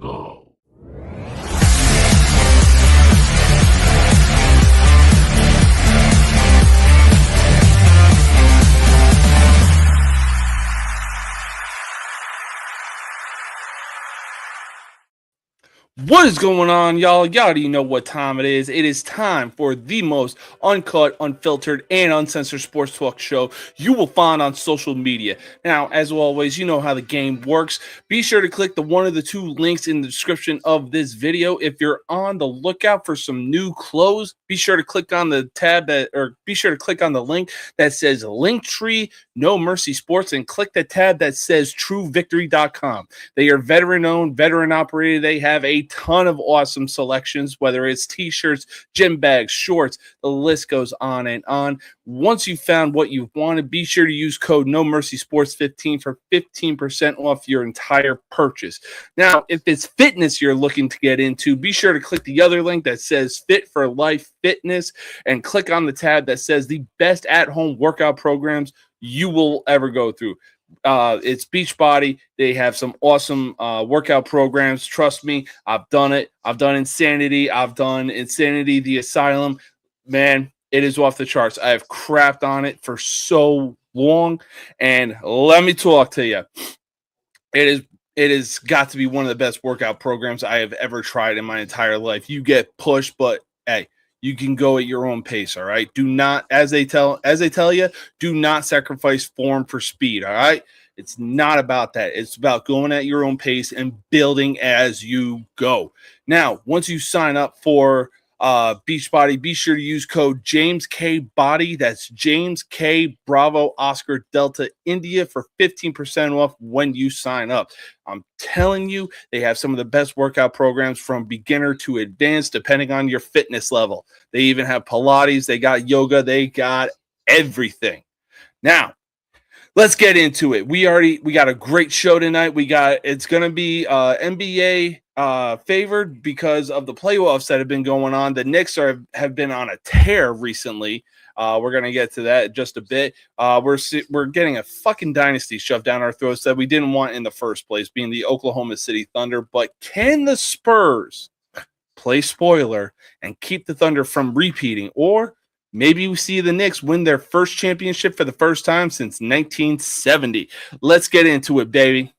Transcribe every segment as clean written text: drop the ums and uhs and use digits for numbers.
go. What is going on, y'all? Y'all already know what time it is. It is time for the most uncut, unfiltered, and uncensored sports talk show you will find on social media. Now, as always, you know how the game works. Be sure to click the one of the two links in the description of this video. If you're on the lookout for some new clothes, be sure to click on the tab be sure to click on the link that says Linktree No Mercy Sports and click the tab that says TrueVictory.com. They are veteran-owned, veteran-operated. They have a ton of awesome selections, whether it's t-shirts, gym bags, shorts, the list goes on and on. Once you've found what you wanted, be sure to use code No Mercy Sports 15 for 15% off your entire purchase. Now, if it's fitness you're looking to get into, be sure to click the other link that says Fit for Life Fitness and click on the tab that says the best at-home workout programs you will ever go through. It's Beachbody. They have some awesome workout programs. Trust me, I've done it. I've done Insanity. I've done Insanity, the Asylum. Man, it is off the charts. I have crapped on it for so long, and let me talk to you. It has got to be one of the best workout programs I have ever tried in my entire life. You get pushed, but hey, you can go at your own pace, all right? Do not, as they tell you, do not sacrifice form for speed, all right? It's not about that. It's about going at your own pace and building as you go. Now, once you sign up for Beachbody, be sure to use code James K Body. That's James K Bravo Oscar Delta India for 15% off when you sign up. I'm telling you, they have some of the best workout programs from beginner to advanced, depending on your fitness level. They even have Pilates, they got yoga, they got everything. Now, let's get into it. We got a great show tonight. It's going to be NBA favored because of the playoffs that have been going on. The Knicks have been on a tear recently. We're going to get to that in just a bit. We're getting a fucking dynasty shoved down our throats that we didn't want in the first place, being the Oklahoma City Thunder. But can the Spurs play spoiler and keep the Thunder from repeating? Or maybe we see the Knicks win their first championship for the first time since 1970. Let's get into it, baby.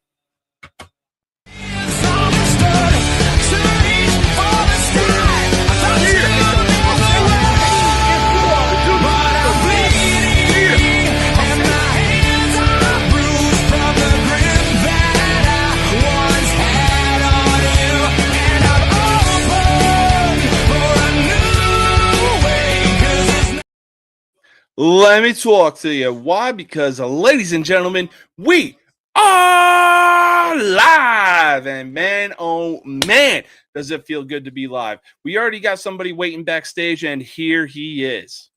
Let me talk to you. Why? Because, ladies and gentlemen, we are live. And man, oh man, does it feel good to be live. We already got somebody waiting backstage, and here he is.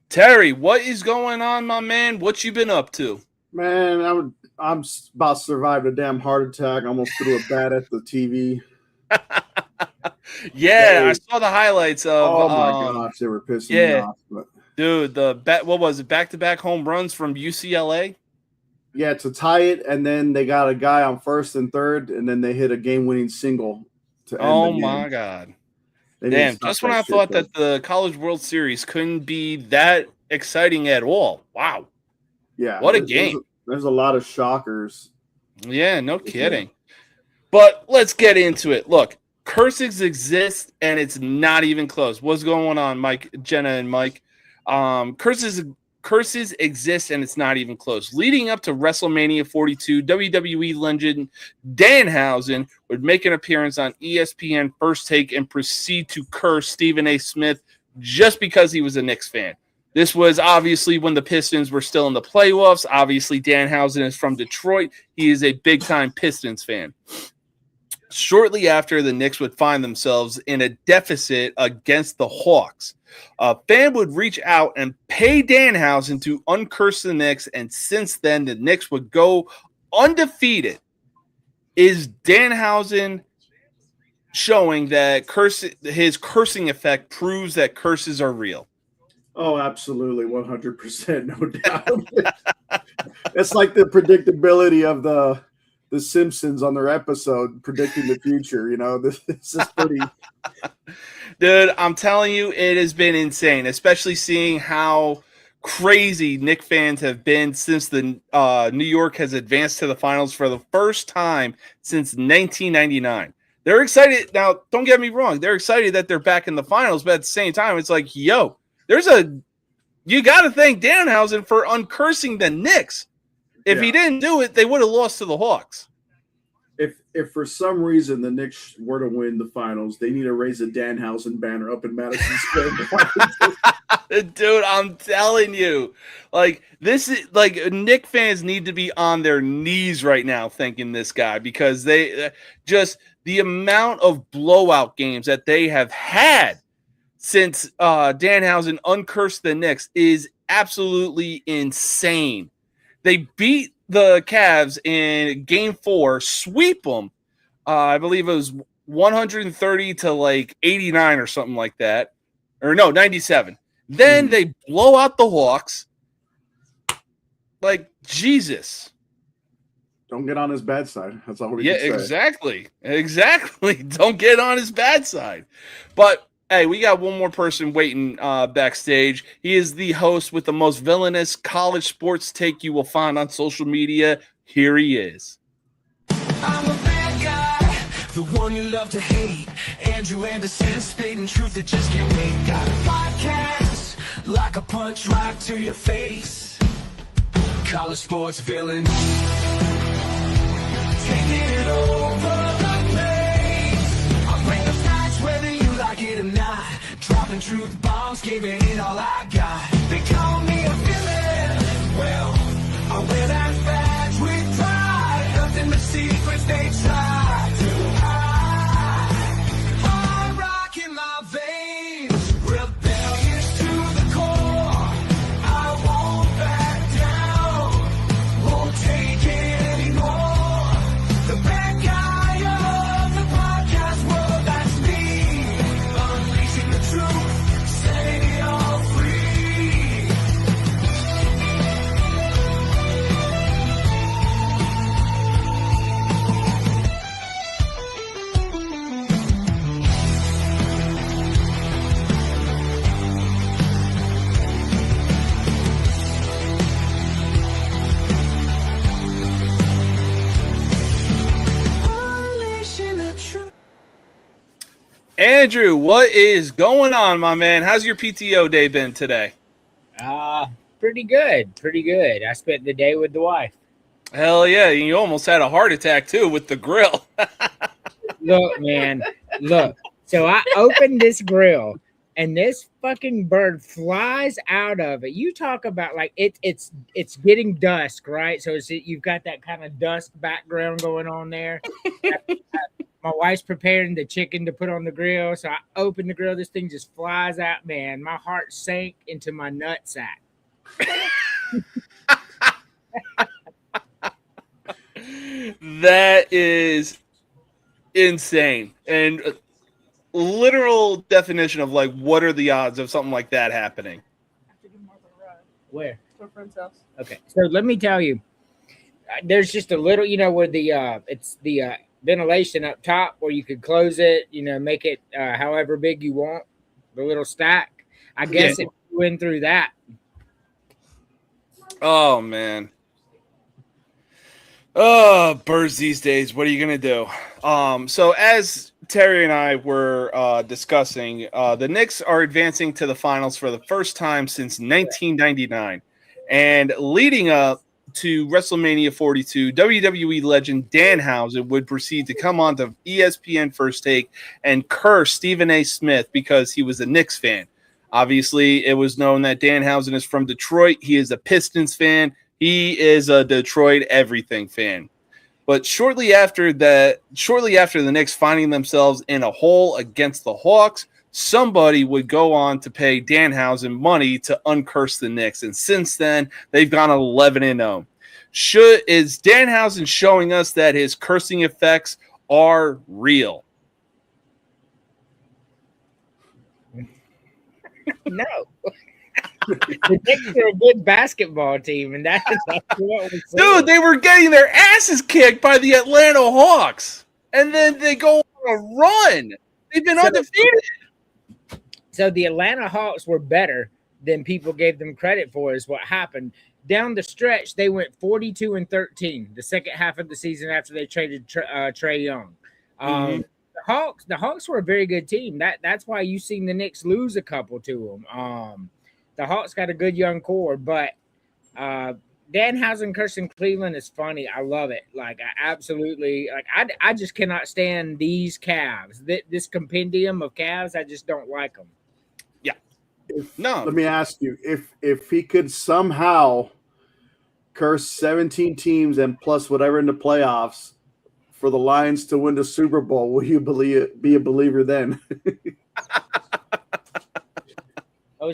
Terry, what is going on, my man? What you been up to? Man, I'm about to survive a damn heart attack. I almost threw a bat at the TV. Yeah, I saw the highlights of. Oh my gosh, they were pissing me off. But, dude, what was it? Back-to-back home runs from UCLA. Yeah, to tie it, and then they got a guy on first and third, and then they hit a game-winning single to end the game. My God. Damn, just when I thought that the College World Series couldn't be that exciting at all. Wow. Yeah. What a game. There's a lot of shockers. Yeah, no kidding. But let's get into it. Look, curses exist, and it's not even close. What's going on, Mike, Jenna, and Mike? Curses exist, and it's not even close. Leading up to WrestleMania 42, WWE legend Danhausen would make an appearance on ESPN First Take and proceed to curse Stephen A. Smith just because he was a Knicks fan. This was obviously when the Pistons were still in the playoffs. Obviously, Danhausen is from Detroit. He is a big-time Pistons fan. Shortly after, the Knicks would find themselves in a deficit against the Hawks. A fan would reach out and pay Danhausen to uncurse the Knicks, and since then, the Knicks would go undefeated Is Danhausen showing that his cursing effect proves that curses are real? Oh, absolutely, 100%, no doubt. It's like the predictability of the Simpsons on their episode predicting the future. You know, this is pretty. Dude, I'm telling you, it has been insane, especially seeing how crazy Knick fans have been since the New York has advanced to the finals for the first time since 1999. They're excited. Now, don't get me wrong. They're excited that they're back in the finals, but at the same time, it's like, yo, you got to thank Danhausen for uncursing the Knicks. If he didn't do it, they would have lost to the Hawks. If for some reason the Knicks were to win the finals, they need to raise a Danhausen banner up in Madison Square Garden. Dude, I'm telling you, like, this is like Knick fans need to be on their knees right now thanking this guy, because they just the amount of blowout games that they have had since Danhausen uncursed the Knicks is absolutely insane. They beat the Cavs in Game 4, sweep them. I believe it was 130 to like 89 or something like that. Or no, 97. Then they blow out the Hawks. Like, Jesus. Don't get on his bad side. That's all we can say. Exactly. Don't get on his bad side. But hey, we got one more person waiting backstage. He is the host with the most villainous college sports take you will find on social media. Here he is. I'm a bad guy, the one you love to hate. Andrew Anderson, spitting truth that just can't wait. Got a podcast, like a punch right to your face. College sports villain, taking it over the place. I bring the facts whether you like it or not. Dropping truth bombs, giving it all I got. They call me a villain. Well, I wear that badge with pride. Nothing but secrets they try to hide. Hard rock in my veins, rebellious to the core. I won't back down, won't take it anymore. The bad guy of the podcast world, that's me. Unleashing the truth, setting it all free. Unleashing the truth. Andrew, what is going on, my man? How's your PTO day been today? Pretty good. I spent the day with the wife. Hell yeah, you almost had a heart attack too with the grill. Look, man, look. So I opened this grill and this fucking bird flies out of it. You talk about like it's getting dusk, right? So you've got that kind of dusk background going on there. My wife's preparing the chicken to put on the grill. So I open the grill, this thing just flies out, man. My heart sank into my nutsack. That is insane. And literal definition of like, what are the odds of something like that happening? Where? To a friend's house. Okay, so let me tell you, there's just a little, where it's the ventilation up top where you could close it, make it however big you want, the little stack. I guess it went through that. Oh, man. Oh, birds these days. What are you going to do? So as Terry and I were discussing, the Knicks are advancing to the finals for the first time since 1999. And leading up to WrestleMania 42, WWE legend Danhausen would proceed to come on to ESPN First Take and curse Stephen A. Smith because he was a Knicks fan. Obviously, it was known that Danhausen is from Detroit. He is a Pistons fan. He is a Detroit everything fan. But shortly after the Knicks finding themselves in a hole against the Hawks, somebody would go on to pay Danhausen money to uncurse the Knicks. And since then, they've gone 11-0. Is Danhausen showing us that his cursing effects are real? No. The Knicks are a good basketball team, and that's what we're saying. Dude, they were getting their asses kicked by the Atlanta Hawks, and then they go on a run. They've been undefeated. So the Atlanta Hawks were better than people gave them credit for, is what happened. Down the stretch, they went 42-13 the second half of the season after they traded Trae Young. The Hawks were a very good team. That's why you've seen the Knicks lose a couple to them. The Hawks got a good young core, but Danhausen cursing Cleveland is funny. I love it. Like, I absolutely like. I just cannot stand these Cavs. This compendium of Cavs, I just don't like them. Yeah. Let me ask you, if he could somehow curse 17 teams and plus whatever in the playoffs for the Lions to win the Super Bowl, will you be a believer then? Hold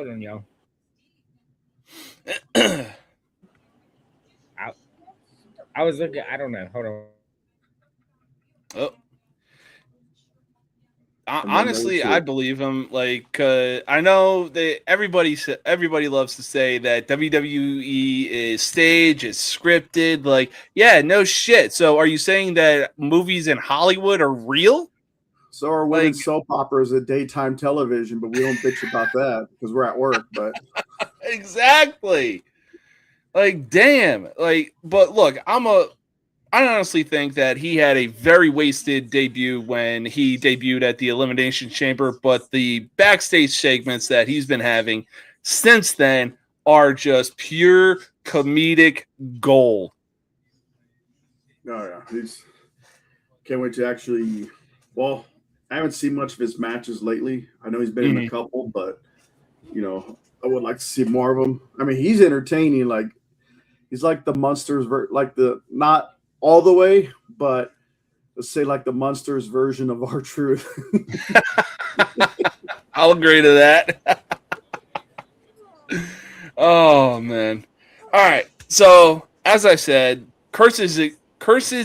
on, y'all. I was looking. I don't know. Hold on. Oh. Honestly, I believe him. Like, I know that everybody loves to say that WWE is staged, is scripted. Like, yeah, no shit. So, are you saying that movies in Hollywood are real? So are women's soap operas at daytime television, but we don't bitch about that because we're at work. But exactly. Like, damn. Like, but look, I honestly think that he had a very wasted debut when he debuted at the Elimination Chamber, but the backstage segments that he's been having since then are just pure comedic gold. Oh yeah, can't wait to actually. Well, I haven't seen much of his matches lately. I know he's been in a couple, but I would like to see more of him. I mean, he's entertaining. Like, he's like the Munsters, like the not all the way, but let's say like the Munsters version of R-Truth. I'll agree to that. Oh man! All right. So as I said, curses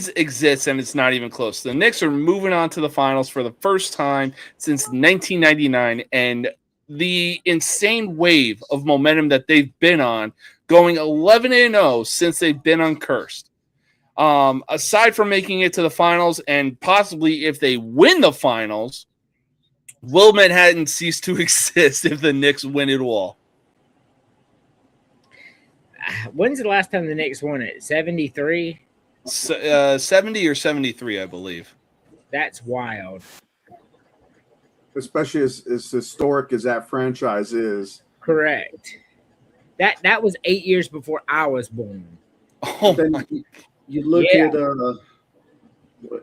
exist, and it's not even close. The Knicks are moving on to the finals for the first time since 1999, and the insane wave of momentum that they've been on, going 11-0 since they've been uncursed. Aside from making it to the finals, and possibly if they win the finals, will Manhattan cease to exist if the Knicks win it all? When's the last time the Knicks won it? 73? 70 or 73, I believe. That's wild. Especially as historic as that franchise is. Correct. That was 8 years before I was born. Oh, you look at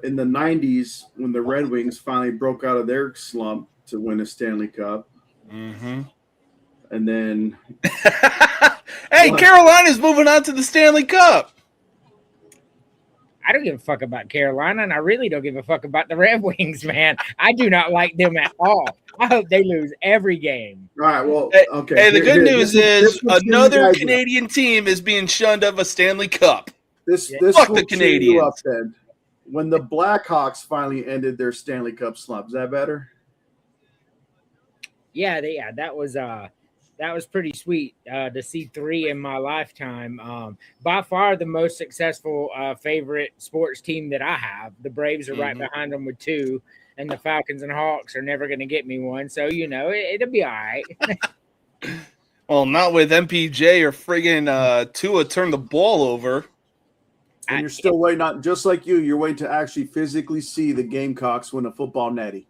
in the 90s when the Red Wings finally broke out of their slump to win a Stanley Cup. Mm-hmm. And then hey, Carolina's moving on to the Stanley Cup. I don't give a fuck about Carolina, and I really don't give a fuck about the Red Wings, man. I do not like them at all. I hope they lose every game. All right, well, okay. Hey, the good news is another Canadian team is being shunned of a Stanley Cup. This fuck the Canadians. Up then. When the Blackhawks finally ended their Stanley Cup slump, is that better? Yeah, that was pretty sweet to see 3 in my lifetime. By far the most successful favorite sports team that I have. The Braves are right behind them with 2, and the Falcons and Hawks are never going to get me one. So, it'll be all right. Well, not with MPJ or friggin' Tua turn the ball over. And you're still waiting on, just like you're waiting to actually physically see the Gamecocks win a football natty.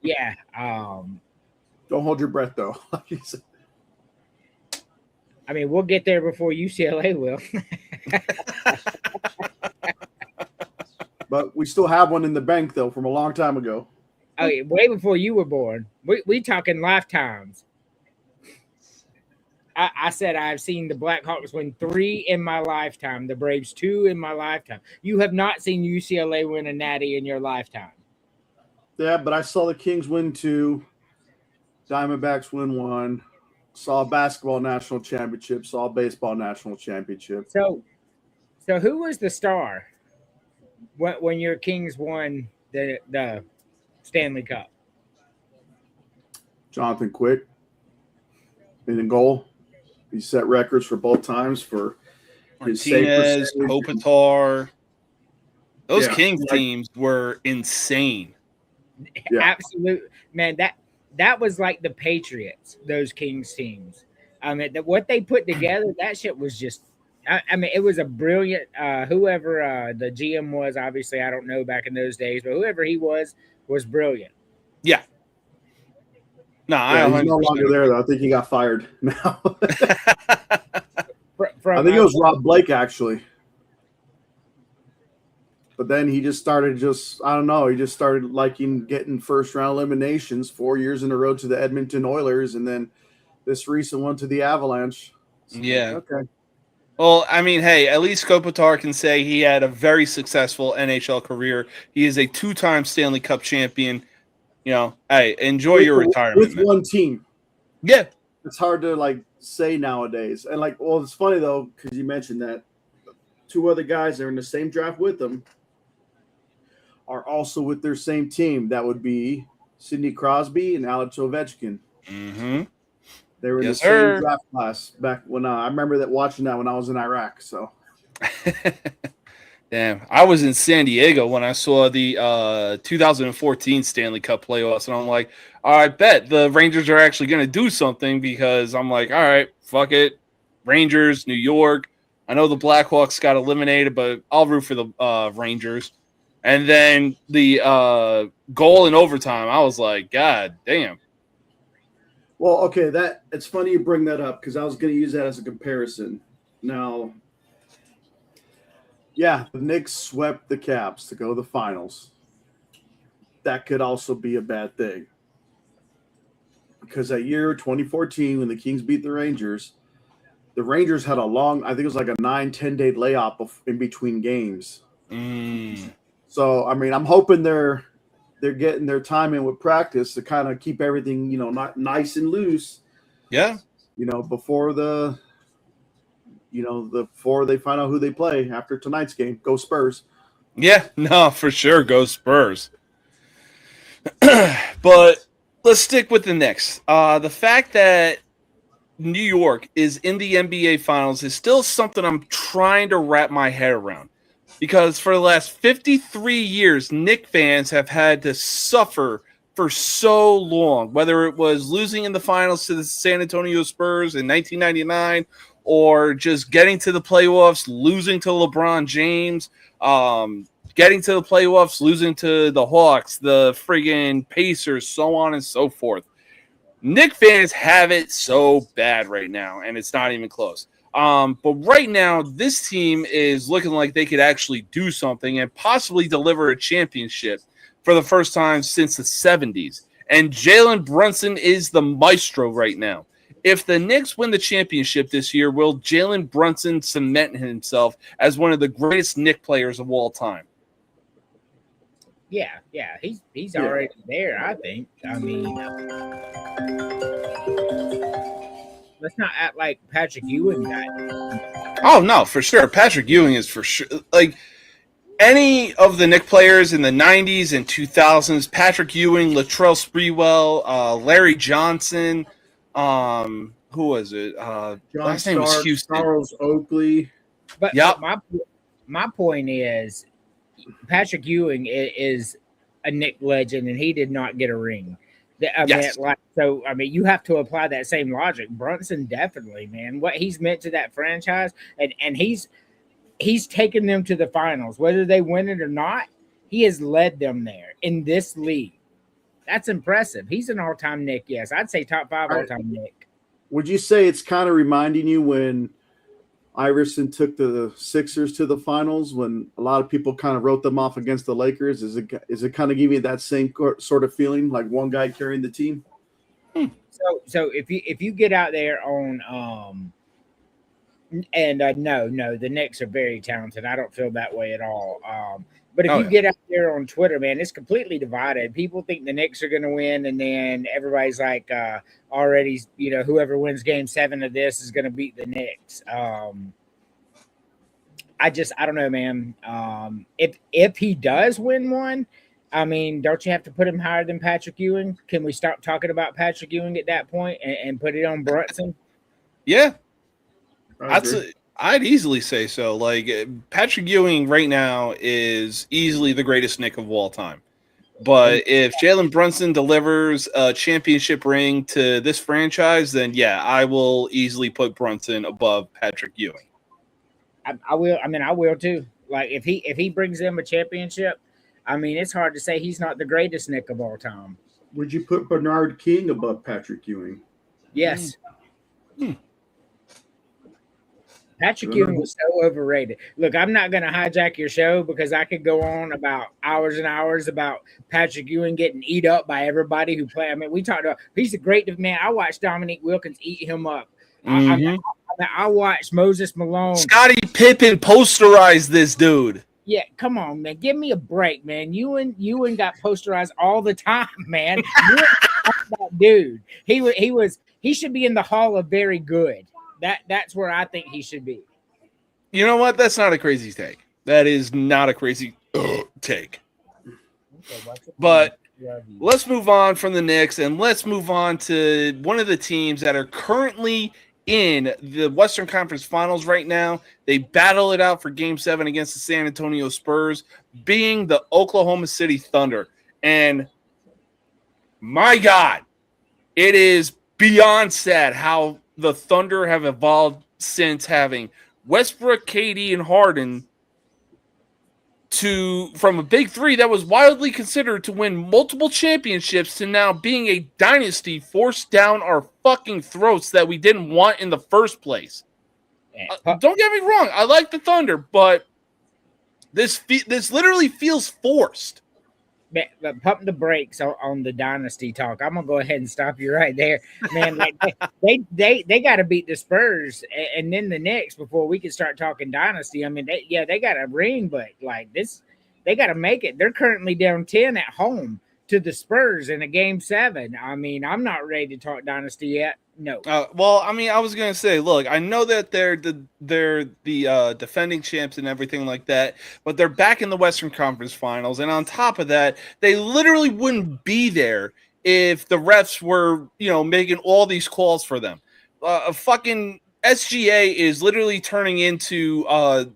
Yeah. Don't hold your breath, though. I mean, we'll get there before UCLA will. But we still have one in the bank, though, from a long time ago. Oh, yeah, way before you were born. We talking lifetimes. I said I've seen the Blackhawks win 3 in my lifetime. The Braves 2 in my lifetime. You have not seen UCLA win a natty in your lifetime. Yeah, but I saw the Kings win 2. Diamondbacks win 1. Saw a basketball national championship. Saw a baseball national championship. So who was the star when your Kings won the Stanley Cup? Jonathan Quick in the goal. He set records for both times for his save Martinez, percentage. Kopitar. Those Yeah, Kings like- teams were insane. Yeah. Absolute man. That was like the Patriots. Those Kings teams. I mean, what they put together, that shit was just. I mean, it was a brilliant. Whoever the GM was, obviously, I don't know back in those days, but whoever he was brilliant. Yeah. No, Yeah, he's no longer there, though. I think he got fired now. I think it was Rob Blake, actually. But then he just started I don't know, he just started liking getting first-round eliminations 4 years in a row to the Edmonton Oilers, and then this recent one to the Avalanche. So, Yeah. okay. Well, I mean, hey, at least Kopitar can say he had a very successful NHL career. He is a 2-time Stanley Cup champion. You know, hey, enjoy your retirement. With man. one team. Yeah. It's hard to, say nowadays. And, well, it's funny, though, because you mentioned that 2 other guys that are in the same draft with them are also with their same team. That would be Sidney Crosby and Alex Ovechkin. Mm-hmm. They were in Yes, the same sir. draft class back when I remember watching that when I was in Iraq. So, Damn, I was in San Diego when I saw the 2014 Stanley Cup playoffs, and I'm like, I bet the Rangers are actually going to do something because I'm like, all right, fuck it, Rangers, New York. I know the Blackhawks got eliminated, but I'll root for the Rangers. And then the goal in overtime, I was like, God damn. well, okay, it's funny you bring that up because I was going to use that as a comparison. Now, yeah, the Knicks swept the Caps to go to the finals. That could also be a bad thing because that year, 2014, when the Kings beat the Rangers had a long, I think it was like a 9-10 day layoff in between games. So, I mean, I'm hoping they're getting their time in with practice to kind of keep everything, not nice and loose. Yeah. Before before they find out who they play after tonight's game. Go Spurs. Yeah, no, for sure. Go Spurs. But let's stick with the Knicks. The fact that New York is in the NBA Finals is still something I'm trying to wrap my head around. Because for the last 53 years, Knicks fans have had to suffer for so long, whether it was losing in the finals to the San Antonio Spurs in 1999 or just getting to the playoffs, losing to LeBron James, getting to the playoffs, losing to the Hawks, the friggin' Pacers, so on and so forth. Knicks fans have it so bad right now, and it's not even close. But right now, this team is looking like they could actually do something and possibly deliver a championship for the first time since the 70s. And Jalen Brunson is the maestro right now. If the Knicks win the championship this year, will Jalen Brunson cement himself as one of the greatest Knicks players of all time? Yeah, he's already there, I think. I mean, let's not act like Patrick Ewing got. Oh, no, for sure. Patrick Ewing is for sure. Like, any of the Knicks players in the 90s and 2000s, Patrick Ewing, Latrell Sprewell, Larry Johnson, who was it? Last name was Houston. Charles Oakley. But, Yep. but my point is, Patrick Ewing is a Knicks legend, and he did not get a ring. Yes. I mean, you have to apply that same logic. Brunson definitely, man, what he's meant to that franchise, and he's taken them to the finals, whether they win it or not. He has led them there in this league. That's impressive. He's an all-time Knicks. Yes, I'd say top 5 all-time Knicks. Would you say it's kind of reminding you when Iverson took the Sixers to the finals, when a lot of people kind of wrote them off against the Lakers? Is it kind of giving you that same sort of feeling, like one guy carrying the team? So if you get out there on no, the Knicks are very talented. I don't feel that way at all. But if you get out there on Twitter, man, it's completely divided. People think the Knicks are going to win, and then everybody's like, already, whoever wins Game 7 of this is going to beat the Knicks. I don't know, man. If he does win one, I mean, don't you have to put him higher than Patrick Ewing? Can we stop talking about Patrick Ewing at that point and put it on Brunson? Yeah, I'd easily say so. Like, Patrick Ewing right now is easily the greatest Knick of all time. But if Jalen Brunson delivers a championship ring to this franchise, then yeah, I will easily put Brunson above Patrick Ewing. I will. I mean, I will too. Like, if he brings them a championship, I mean, it's hard to say he's not the greatest Knick of all time. Would you put Bernard King above Patrick Ewing? Yes. Patrick Ewing was so overrated. Look, I'm not going to hijack your show because I could go on about hours and hours about Patrick Ewing getting eat up by everybody who play. I mean, we talked about he's a great man. I watched Dominique Wilkins eat him up. I watched Moses Malone. Scottie Pippen posterized this dude. Yeah, come on, man. Give me a break, man. Ewan got posterized all the time, man. That dude. He should be in the Hall of Very Good. That's where I think he should be. You know what? That's not a crazy take. That is not a crazy take. But let's move on from the Knicks and let's move on to one of the teams that are currently in the Western Conference Finals right now. They battle it out for Game 7 against the San Antonio Spurs, being the Oklahoma City Thunder. And my God, it is beyond sad how the Thunder have evolved since having Westbrook, KD, and Harden from a big three that was widely considered to win multiple championships to now being a dynasty forced down our fucking throats that we didn't want in the first place. Don't get me wrong. I like the Thunder, but this literally feels forced. But pump the brakes on the dynasty talk. I'm gonna go ahead and stop you right there, man. Like they got to beat the Spurs and then the Knicks before we can start talking dynasty. I mean, they got a ring, but like this, they got to make it. They're currently down 10 at home to the Spurs in a Game 7. I mean, I'm not ready to talk dynasty yet. No. Well, I mean, I was gonna say, look, I know that they're the defending champs and everything like that, but they're back in the Western Conference Finals, and on top of that, they literally wouldn't be there if the refs were, making all these calls for them. Fucking SGA is literally turning into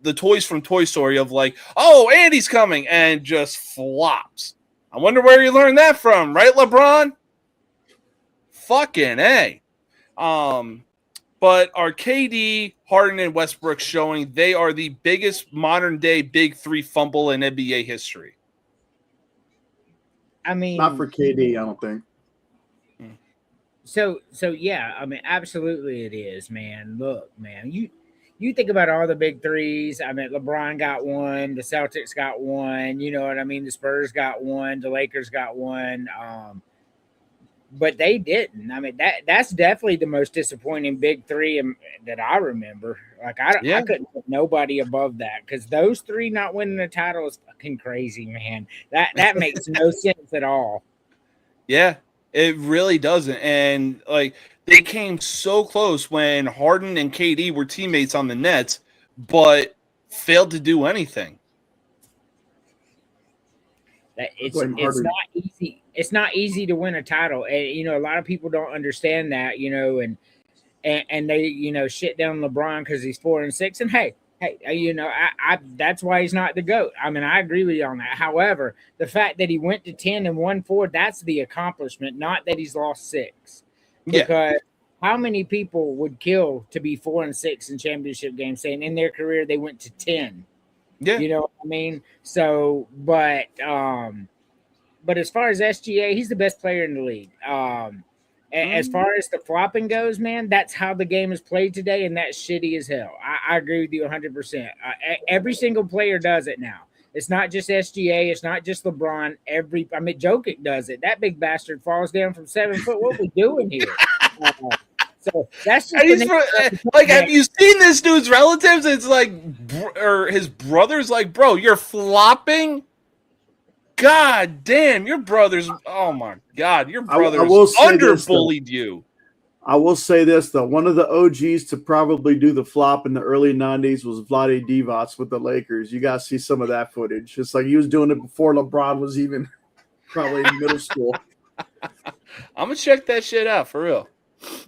the toys from Toy Story of like, oh, Andy's coming, and just flops. I wonder where you learned that from, right, LeBron? Fucking A. But our KD, Harden, and Westbrook showing they are the biggest modern-day big three fumble in NBA history. I mean, not for KD, I don't think. So yeah, I mean, absolutely it is, man. Look, man, you think about all the big threes. I mean, LeBron got one, the Celtics got one, you know what I mean? The Spurs got one, the Lakers got one. But they didn't. I mean, that's definitely the most disappointing big three that I remember. Like, I couldn't put nobody above that because those three not winning the title is fucking crazy, man. That makes no sense at all. Yeah, it really doesn't. And, like, they came so close when Harden and KD were teammates on the Nets, but failed to do anything. It's not easy. It's not easy to win a title, and a lot of people don't understand that. And they shit down LeBron because he's 4-6. And hey, I that's why he's not the GOAT. I mean, I agree with you on that. However, the fact that he went to 10 and won 4, that's the accomplishment, not that he's lost 6. Because how many people would kill to be 4-6 in championship games, saying in their career they went to 10? Yeah, you know what I mean. So, but as far as SGA, he's the best player in the league. As far as the flopping goes, man, that's how the game is played today, and that's shitty as hell. I agree with you 100%. Every single player does it now. It's not just SGA. It's not just LeBron. Jokic does it. That big bastard falls down from 7 foot. What are we doing here? So that's just have you seen this dude's relatives? It's like, or his brother's like, bro, you're flopping. God damn, your brothers. Oh my God, your brothers will say this, though. underbullied you. I will say this, though. One of the OGs to probably do the flop in the early 90s was Vlade Divac with the Lakers. You got to see some of that footage. It's like he was doing it before LeBron was even probably in middle school. I'm going to check that shit out for real.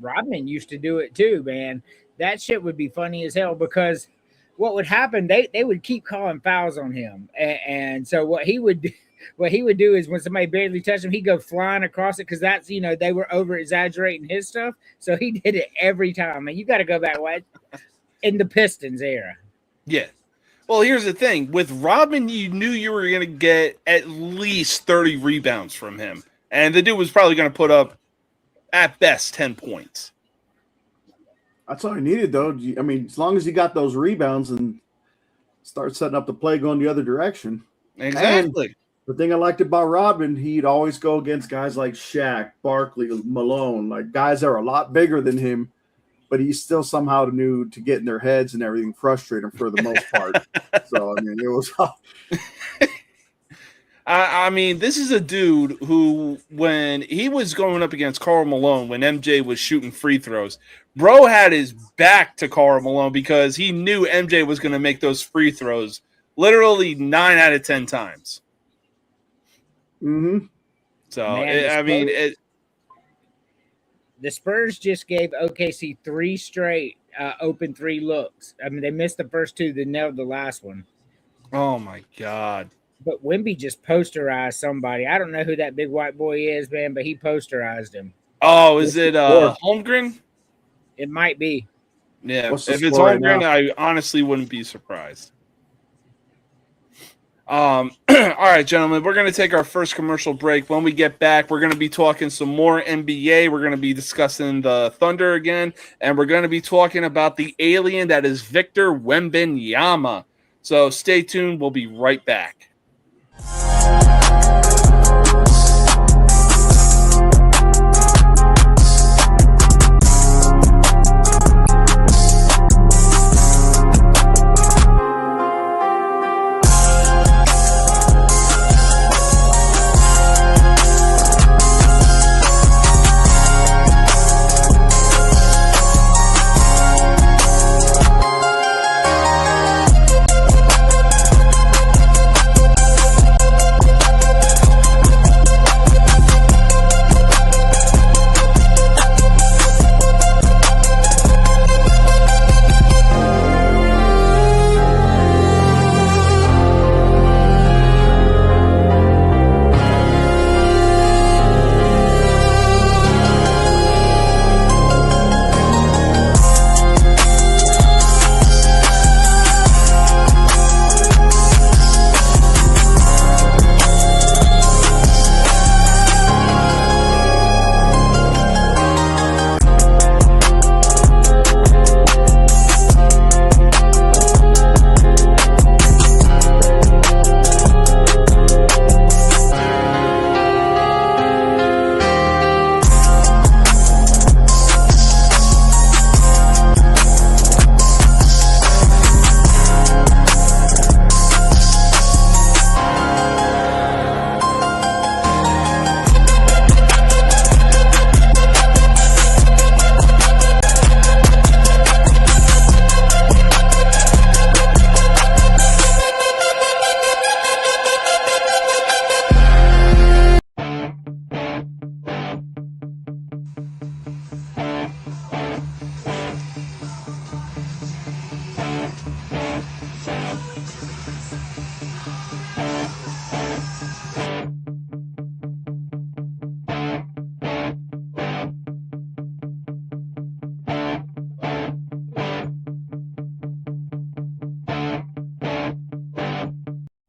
Rodman used to do it too, man. That shit would be funny as hell because what would happen, they would keep calling fouls on him. And so what he would do is when somebody barely touched him, he'd go flying across it because that's, they were over exaggerating his stuff. So he did it every time. And you got to go back in the Pistons era. Yeah. Well, here's the thing. With Rodman, you knew you were going to get at least 30 rebounds from him. And the dude was probably going to put up, at best, 10 points. That's all he needed, though. I mean, as long as he got those rebounds and start setting up the play going the other direction. Exactly. And the thing I liked about Rodman, he'd always go against guys like Shaq, Barkley, Malone, like guys that are a lot bigger than him, but he still somehow knew to get in their heads and everything, frustrate them for the most part. So, I mean, it was I mean, this is a dude who, when he was going up against Karl Malone, when MJ was shooting free throws, bro had his back to Karl Malone because he knew MJ was going to make those free throws literally 9 out of 10 times. Mm-hmm. So, Man, the Spurs just gave OKC 3 straight open 3 looks. I mean, they missed the first 2, they nailed the last one. Oh, my God. But Wemby just posterized somebody. I don't know who that big white boy is, man, but he posterized him. Oh, is it Holmgren? It might be. Yeah, What's the if it's score right Holmgren, now? I honestly wouldn't be surprised. All right, gentlemen, we're going to take our first commercial break. When we get back, we're going to be talking some more NBA. We're going to be discussing the Thunder again, and we're going to be talking about the alien that is Victor Wembanyama. So stay tuned. We'll be right back.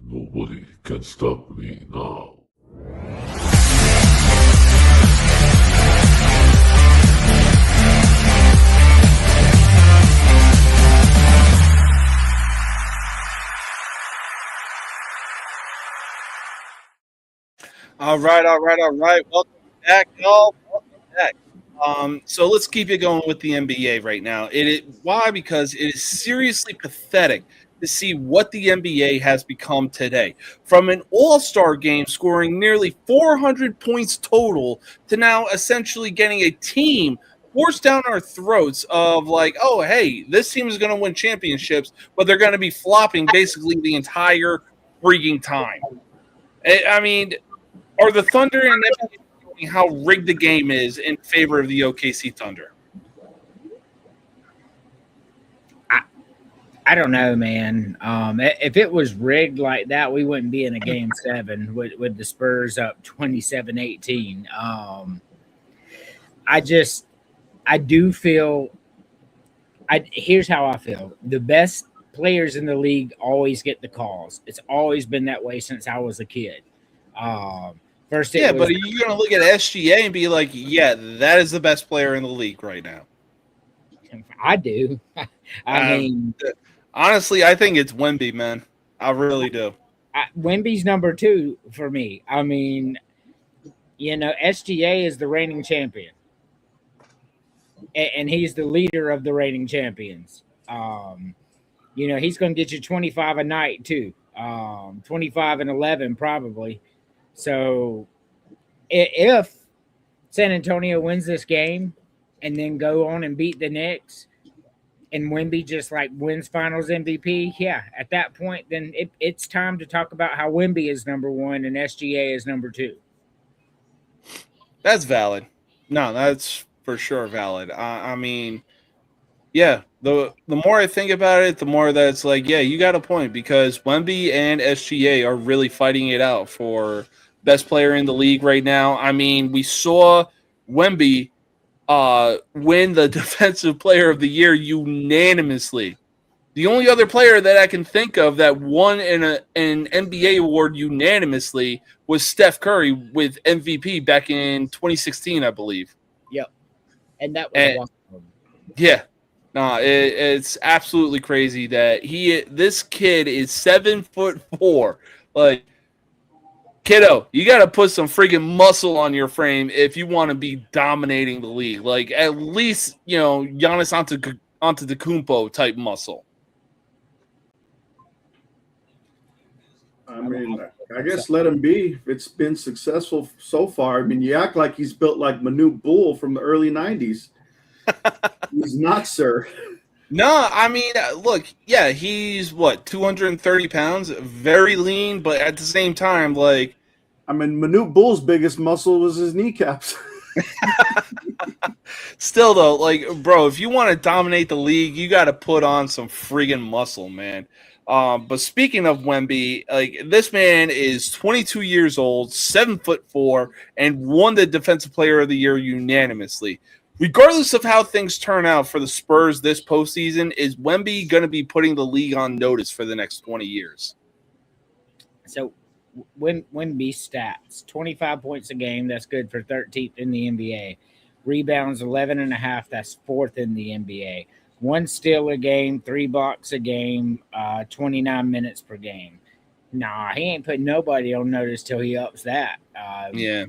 Nobody can stop me now. All right. Welcome back, y'all. Welcome back. So let's keep it going with the NBA right now. Why? Because it is seriously pathetic to see what the NBA has become today. From an all-star game scoring nearly 400 points total to now essentially getting a team forced down our throats of like, oh, hey, this team is going to win championships, but they're going to be flopping basically the entire freaking time. I mean, are the Thunder and NBA showing how rigged the game is in favor of the OKC Thunder? I don't know, man. If it was rigged like that, we wouldn't be in a game 7 with the Spurs up 27-18. I do feel here's how I feel. The best players in the league always get the calls. It's always been that way since I was a kid. But are you going to look at SGA and be like, yeah, that is the best player in the league right now? I do. I mean, honestly, I think it's Wemby, man. I really do. Wemby's number 2 for me. I mean, SGA is the reigning champion. And he's the leader of the reigning champions. He's going to get you 25 a night too. 25 and 11 probably. So if San Antonio wins this game and then go on and beat the Knicks and Wemby just like wins finals MVP, yeah, at that point, then it's time to talk about how Wemby is number 1 and SGA is number 2. That's valid. No, that's for sure valid. I mean, yeah, the more I think about it, the more that it's like, yeah, you got a point, because Wemby and SGA are really fighting it out for best player in the league right now. I mean, we saw Wemby win the Defensive Player of the Year unanimously. The only other player that I can think of that won an NBA award unanimously was Steph Curry with MVP back in 2016, I believe. Yep. And that was awesome. Yeah. No, it's absolutely crazy that this kid is 7'4". Like, kiddo, you got to put some freaking muscle on your frame if you want to be dominating the league. Like, at least, Giannis Antetokounmpo type muscle. I mean, I guess let him be. It's been successful so far. I mean, you act like he's built like Manute Bol from the early 90s. He's not, sir. No, I mean, look, yeah, he's 230 pounds, very lean, but at the same time, like, I mean, Manute Bol's biggest muscle was his kneecaps. Still, though, like, bro, if you want to dominate the league, you got to put on some friggin' muscle, man. But speaking of Wemby, like, this man is 22 years old, 7'4", and won the Defensive Player of the Year unanimously. Regardless of how things turn out for the Spurs this postseason, is Wemby going to be putting the league on notice for the next 20 years? So, Wemby stats: 25 points a game. That's good for 13th in the NBA. Rebounds 11.5. That's 4th in the NBA. 1 steal a game, 3 blocks a game, 29 minutes per game. Nah, he ain't putting nobody on notice till he ups that. Yeah.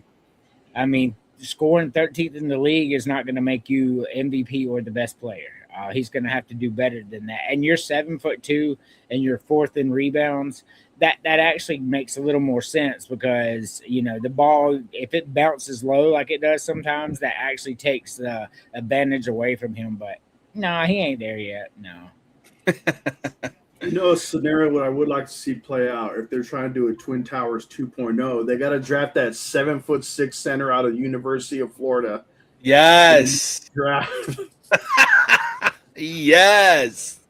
I mean, scoring 13th in the league is not going to make you MVP or the best player. He's going to have to do better than that. And you're 7'2" and you're 4th in rebounds. That actually makes a little more sense, because the ball, if it bounces low like it does sometimes, that actually takes the advantage away from him. But no, he ain't there yet. No. A scenario what I would like to see play out, if they're trying to do a Twin Towers 2.0, they got to draft that 7'6" center out of University of Florida. Yes. Draft. Yes.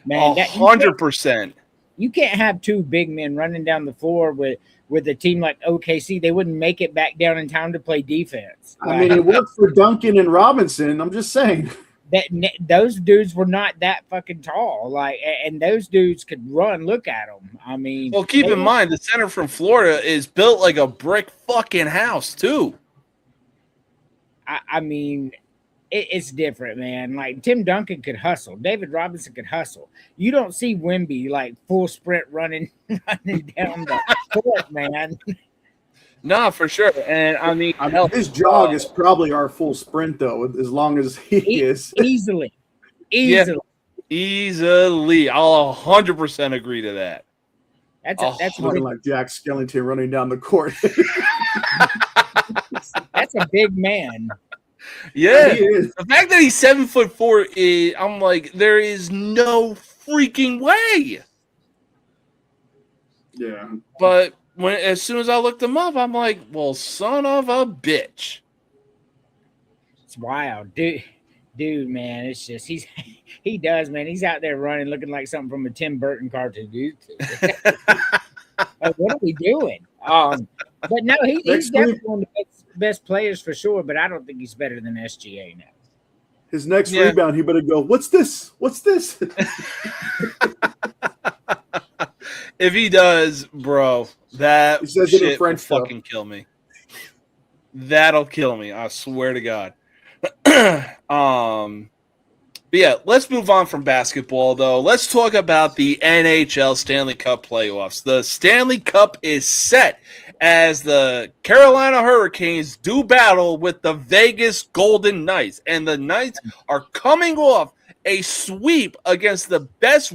Man, 100%. You can't have 2 big men running down the floor with a team like OKC. They wouldn't make it back down in time to play defense. I mean, it worked for Duncan and Robinson. I'm just saying. Those dudes were not that fucking tall, and those dudes could run. Look at them. I mean, well, keep in mind the center from Florida is built like a brick fucking house too. I mean, it's different, man. Like, Tim Duncan could hustle, David Robinson could hustle. You don't see Wemby like full sprint running down the court, man. No, for sure. And I mean, his jog is probably our full sprint, though, as long as he is. Easily. Yeah. Easily. I'll 100% agree to that. That's Looking like Jack Skellington running down the court. that's a big man. Yeah. He is. The fact that he's 7'4", I'm like, there is no freaking way. Yeah. But as soon as I looked him up, I'm like, well, son of a bitch. It's wild, dude, man. It's just he does, man. He's out there running, looking like something from a Tim Burton cartoon, dude. Like, what are we doing? But no, he's definitely one of the best players for sure. But I don't think he's better than SGA now. His next rebound, he better go, what's this? What's this? If he does, bro, that shit will fucking kill me. That'll kill me. I swear to God. But yeah, let's move on from basketball, though. Let's talk about the NHL Stanley Cup playoffs. The Stanley Cup is set as the Carolina Hurricanes do battle with the Vegas Golden Knights. And the Knights are coming off a sweep against the best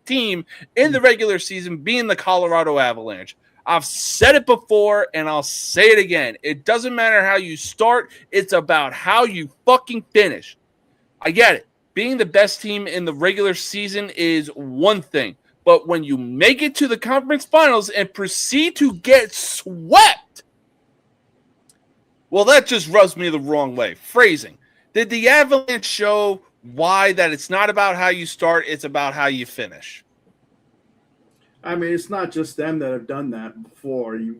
team in the regular season, being the Colorado Avalanche. I've said it before, and I'll say it again. It doesn't matter how you start. It's about how you fucking finish. I get it. Being the best team in the regular season is one thing. But when you make it to the conference finals and proceed to get swept, well, that just rubs me the wrong way. Phrasing. Did the Avalanche show why that it's not about how you start, it's about how you finish? I mean, it's not just them that have done that before. You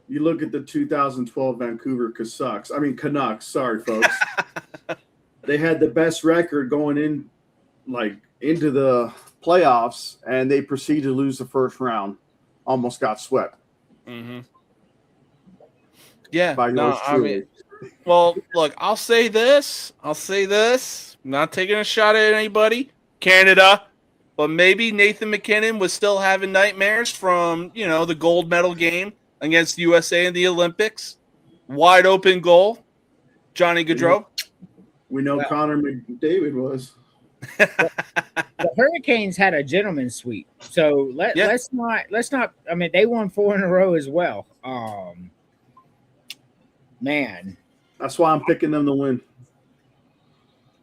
look at the 2012 Vancouver Canucks. Sorry, folks. They had the best record going into the playoffs, and they proceeded to lose the first round. Almost got swept. Mm-hmm. Yeah. By yours truly. Well, look, I'll say this. I'm not taking a shot at anybody. Canada. But maybe Nathan McKinnon was still having nightmares from, the gold medal game against USA in the Olympics. Wide open goal. Johnny Gaudreau. We know Connor McDavid was. The Hurricanes had a gentleman's sweep. So let's not. I mean, they won 4 in a row as well. Man. That's why I'm picking them to win.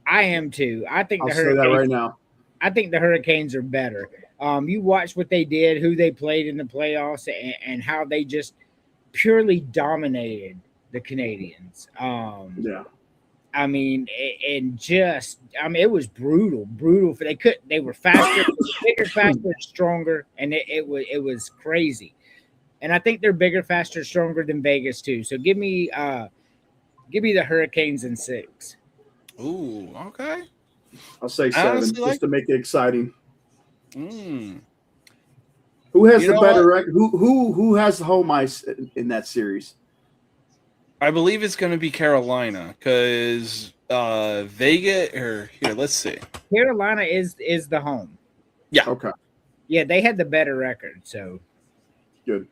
I am too. I think I'll the say Hurricanes. that right now. I think the Hurricanes are better. You watch what they did, who they played in the playoffs, and how they just purely dominated the Canadians. Yeah. I mean, it was brutal. They were faster, bigger, faster, stronger, and it was crazy. And I think they're bigger, faster, stronger than Vegas too. So give me the Hurricanes in 6. Ooh, okay. I'll say 7 just to make it exciting. Mm. Who has the better record? Who has the home ice in that series? I believe it's going to be Carolina because Vegas. Or here, let's see. Carolina is the home. Yeah. Okay. Yeah, they had the better record. So good.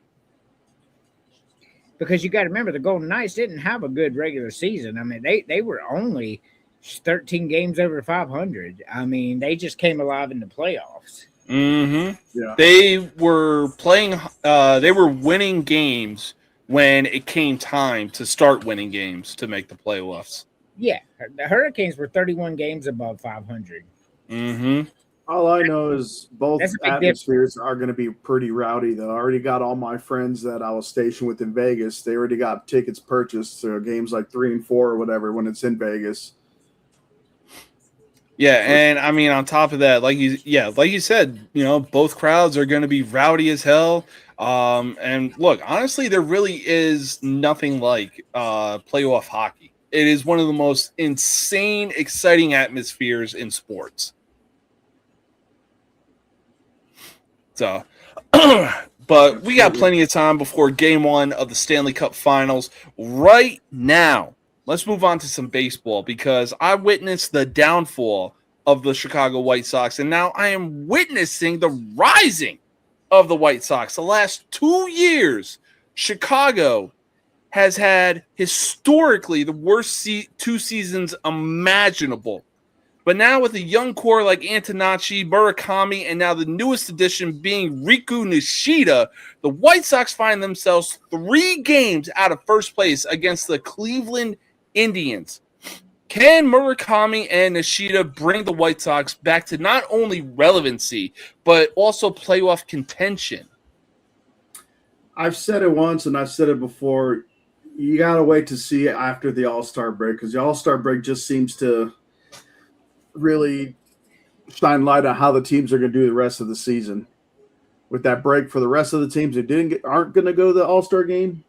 Because you got to remember, the Golden Knights didn't have a good regular season. I mean, they were only 13 games over 500. I mean, they just came alive in the playoffs. Mm-hmm. Yeah. They were playing. They were winning games when it came time to start winning games to make the playoffs. Yeah, the Hurricanes were 31 games above 500. Mm-hmm. All I know is both atmospheres are going to be pretty rowdy, though. I already got all my friends that I was stationed with in Vegas. They already got tickets purchased to games like 3 and 4 or whatever when it's in Vegas. Yeah, and I mean, on top of that, like you said, both crowds are going to be rowdy as hell. And look, honestly, there really is nothing like playoff hockey. It is one of the most insane, exciting atmospheres in sports. So, but we got plenty of time before Game 1 of the Stanley Cup Finals. Right now, let's move on to some baseball because I witnessed the downfall of the Chicago White Sox, and now I am witnessing the rising of the White Sox. The last 2 years, Chicago has had historically the worst 2 seasons imaginable. But now with a young core like Antonacci, Murakami, and now the newest addition being Riku Nishida, the White Sox find themselves 3 games out of first place against the Cleveland Indians. Can Murakami and Nishida bring the White Sox back to not only relevancy, but also playoff contention? I've said it once and I've said it before. You got to wait to see it after the All-Star break, because the All-Star break just seems to really shine light on how the teams are going to do the rest of the season. With that break for the rest of the teams that aren't going to go to the All-Star game.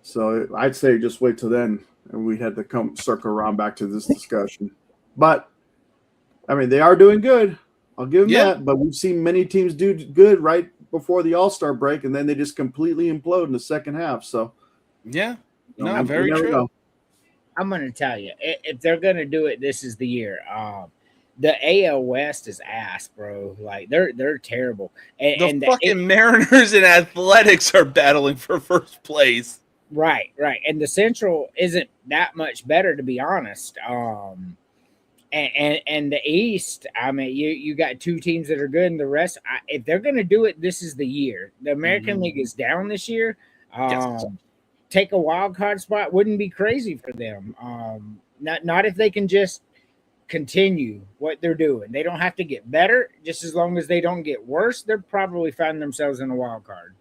So I'd say just wait till then, and we had to come circle around back to this discussion. But I mean, they are doing good. I'll give them that. But we've seen many teams do good right before the All-Star break, and then they just completely implode in the second half. So very true. Know. I'm going to tell you, if they're going to do it, this is the year. The AL West is ass, bro. Like they're terrible. And the fucking Mariners and Athletics are battling for first place. Right. And the Central isn't that much better, to be honest. And the East, I mean, you got 2 teams that are good, and the rest, if they're going to do it, this is the year. The American League is down this year. Take a wild card spot wouldn't be crazy for them. Not if they can just continue what they're doing. They don't have to get better. Just as long as they don't get worse, they're probably finding themselves in a wild card.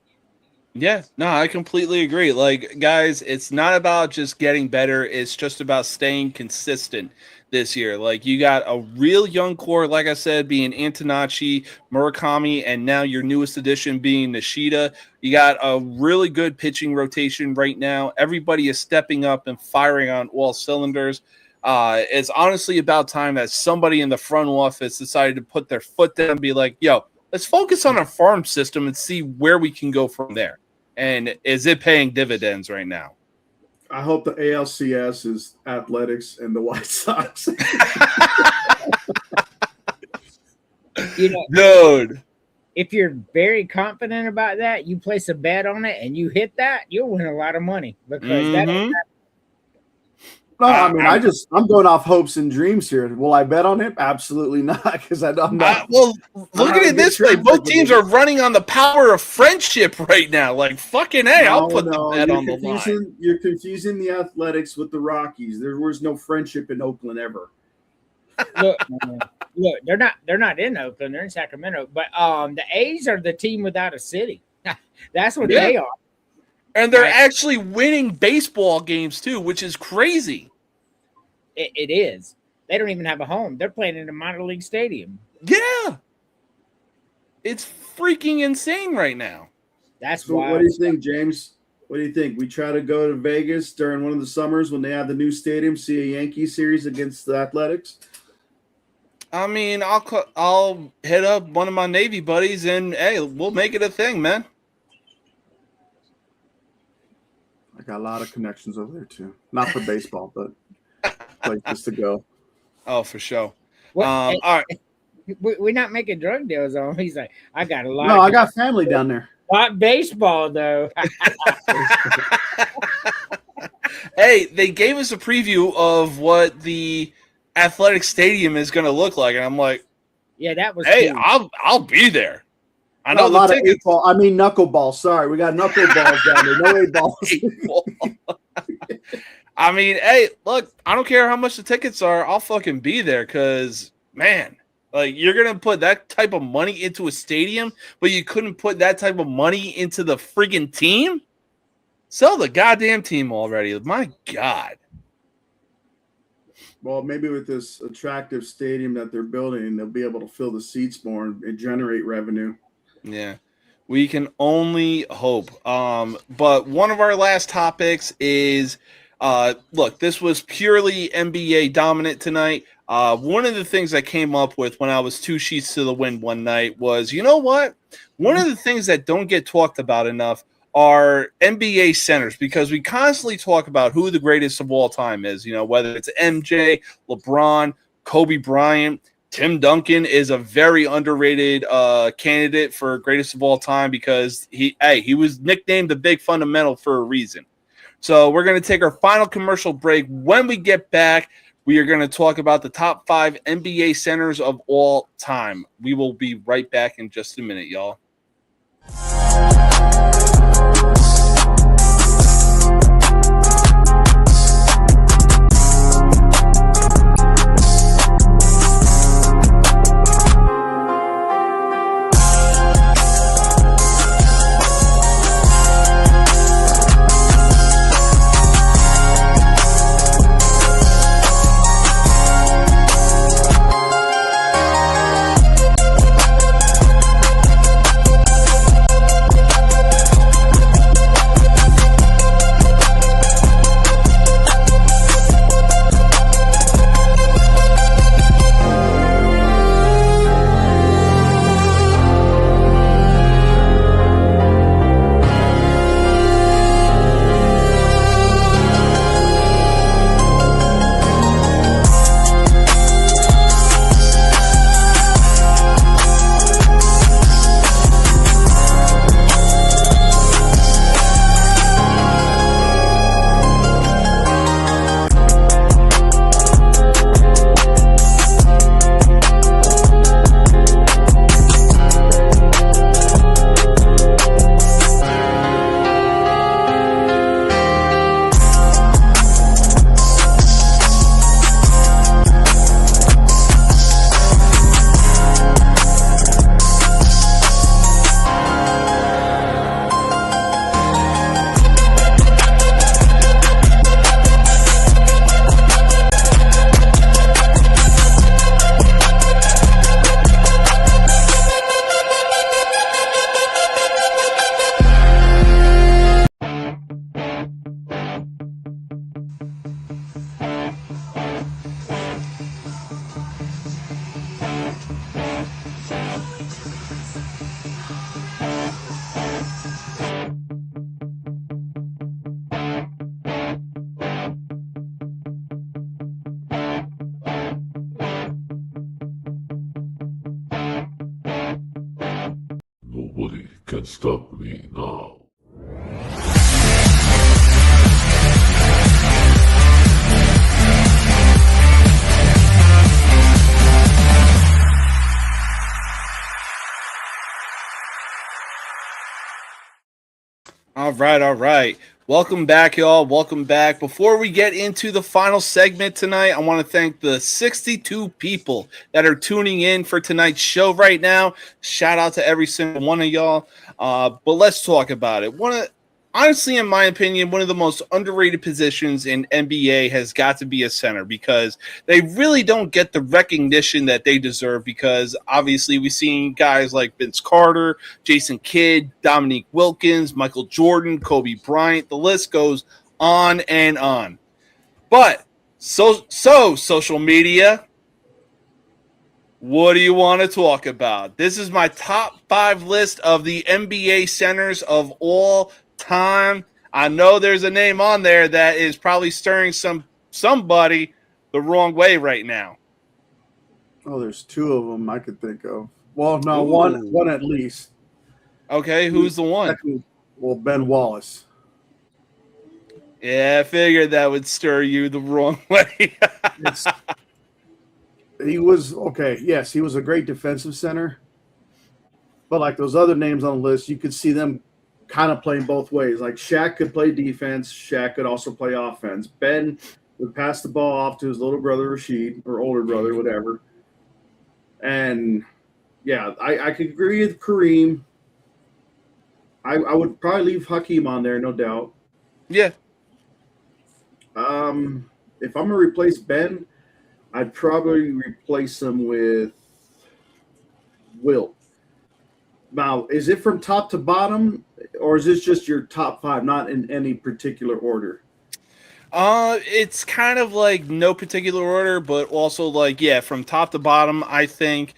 Yeah, no, I completely agree. Like, guys, it's not about just getting better. It's just about staying consistent this year. Like, you got a real young core, like I said, being Antonacci, Murakami, and now your newest addition being Nishida. You got a really good pitching rotation right now. Everybody is stepping up and firing on all cylinders. It's honestly about time that somebody in the front office decided to put their foot down and be like, yo, let's focus on our farm system and see where we can go from there. And is it paying dividends right now? I hope the ALCS is Athletics and the White Sox. Dude, if you're very confident about that, you place a bet on it and you hit that, you'll win a lot of money, because that. No, I mean, I'm going off hopes and dreams here. Will I bet on it? Absolutely not, because I'm not. Well, look at it this way: both teams are running on the power of friendship right now. Like, fucking hey, I'll put the bet on the line. You're confusing the Athletics with the Rockies. There was no friendship in Oakland ever. Look, they're not in Oakland; they're in Sacramento. But the A's are the team without a city. That's what they are. And they're actually winning baseball games, too, which is crazy. It is. They don't even have a home. They're playing in a minor league stadium. Yeah. It's freaking insane right now. That's why. What do you think, James? What do you think? We try to go to Vegas during one of the summers when they have the new stadium, see a Yankee series against the Athletics? I mean, I'll hit up one of my Navy buddies, and, hey, we'll make it a thing, man. I got a lot of connections over there too. Not for baseball, but places to go. Oh, for sure. All right. We're not making drug deals on. He's like, I got a lot. No, I got family down there. Not baseball though. Hey, they gave us a preview of what the athletic stadium is going to look like, and I'm like, yeah, that was. Hey, cool. I'll be there. I know a lot of eight-ball. I mean, knuckleball. Sorry, we got knuckleballs down there. No eight-balls. I mean, hey, look, I don't care how much the tickets are. I'll fucking be there because, man, like, you're going to put that type of money into a stadium, but you couldn't put that type of money into the friggin' team? Sell the goddamn team already. My God. Well, maybe with this attractive stadium that they're building, they'll be able to fill the seats more and generate revenue. Yeah, we can only hope. But one of our last topics is, look, this was purely NBA dominant tonight. One of the things I came up with when I was 2 sheets to the wind one night was, you know what? One of the things that don't get talked about enough are NBA centers, because we constantly talk about who the greatest of all time is, whether it's MJ, LeBron, Kobe Bryant. Tim Duncan is a very underrated candidate for greatest of all time because he was nicknamed the Big Fundamental for a reason. So we're going to take our final commercial break. When we get back, We are going to talk about the top 5 NBA centers of all time. We will be right back in just a minute, y'all. Nobody can stop me now. All right. Welcome back, y'all. Welcome back. Before we get into the final segment tonight, I want to thank the 62 people that are tuning in for tonight's show right now. Shout out to every single one of y'all. But let's talk about it. Honestly, in my opinion, one of the most underrated positions in NBA has got to be a center because they really don't get the recognition that they deserve because obviously we've seen guys like Vince Carter, Jason Kidd, Dominique Wilkins, Michael Jordan, Kobe Bryant. The list goes on and on. But so social media, what do you want to talk about? This is my top 5 list of the NBA centers of all time. I know there's a name on there that is probably stirring somebody the wrong way right now. Oh, there's 2 of them I could think of. Well, no, one at least. Okay, who's the one? Well, Ben Wallace. Yeah, I figured that would stir you the wrong way. He was okay. Yes, he was a great defensive center. But like those other names on the list, you could see them kind of playing both ways. Like Shaq could play defense. Shaq could also play offense. Ben would pass the ball off to his little brother Rashid or older brother, whatever. And yeah, I could agree with Kareem. I would probably leave Hakeem on there, no doubt. Yeah. If I'm gonna replace Ben, I'd probably replace him with Wilt. Now, is it from top to bottom, or is this just your top 5, not in any particular order? It's kind of like no particular order, but also like, yeah, from top to bottom, I think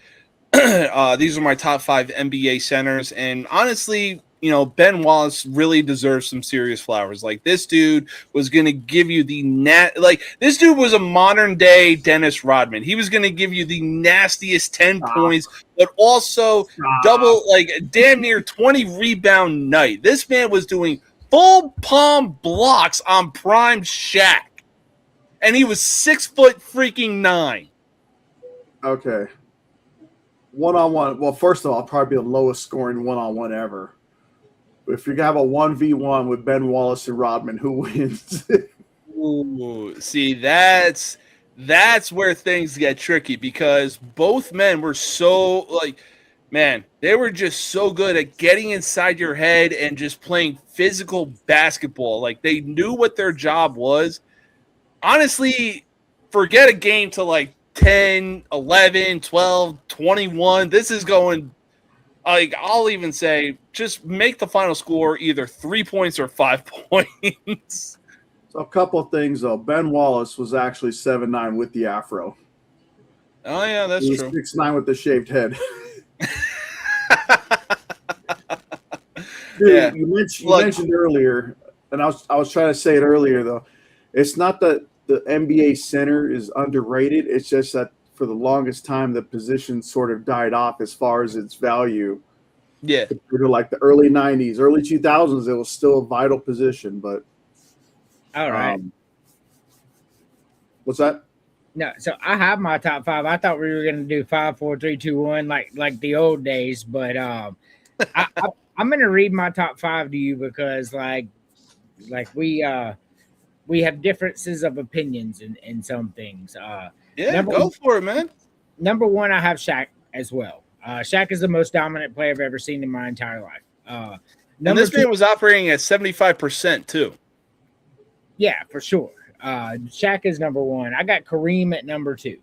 these are my top 5 NBA centers. And honestly, you know, Ben Wallace really deserves some serious flowers. Like, this dude was going to give you this dude was a modern day Dennis Rodman. He was going to give you the nastiest 10 points, but also double, like damn near 20 rebound night. This man was doing full palm blocks on prime Shaq. and he was 6'9". Okay. One-on-one. Well, first of all, probably the lowest scoring one-on-one ever. But if you're gonna have a 1v1 with Ben Wallace and Rodman, who wins? Ooh, see, that's where things get tricky because both men were so like, man, they were just so good at getting inside your head and just playing physical basketball. Like they knew what their job was. Honestly, forget a game to like 10, 11, 12, 21. This is going like I'll even say just make the final score either 3 points or 5 points. So a couple of things though. Ben Wallace was actually 7'9" with the afro. Oh yeah, that's He was true. 6'9" with the shaved head. Dude, Yeah. you mentioned earlier, and I was trying to say it earlier though. It's not that the NBA center is underrated. It's just that for the longest time the position sort of died off as far as its value. Yeah. Compared to like the early 90s, early 2000s, it was still a vital position. But All right. What's that? No, so I have my top five. I thought we were gonna do 5, 4, 3, 2, 1, like the old days. But I'm gonna read my top five to you because like we have differences of opinions in some things. Yeah, go for it, man. Number one, I have Shaq as well. Shaq is the most dominant player I've ever seen in my entire life. And this man was operating at 75% too. Yeah, for sure. Shaq is number one. I got Kareem at number two.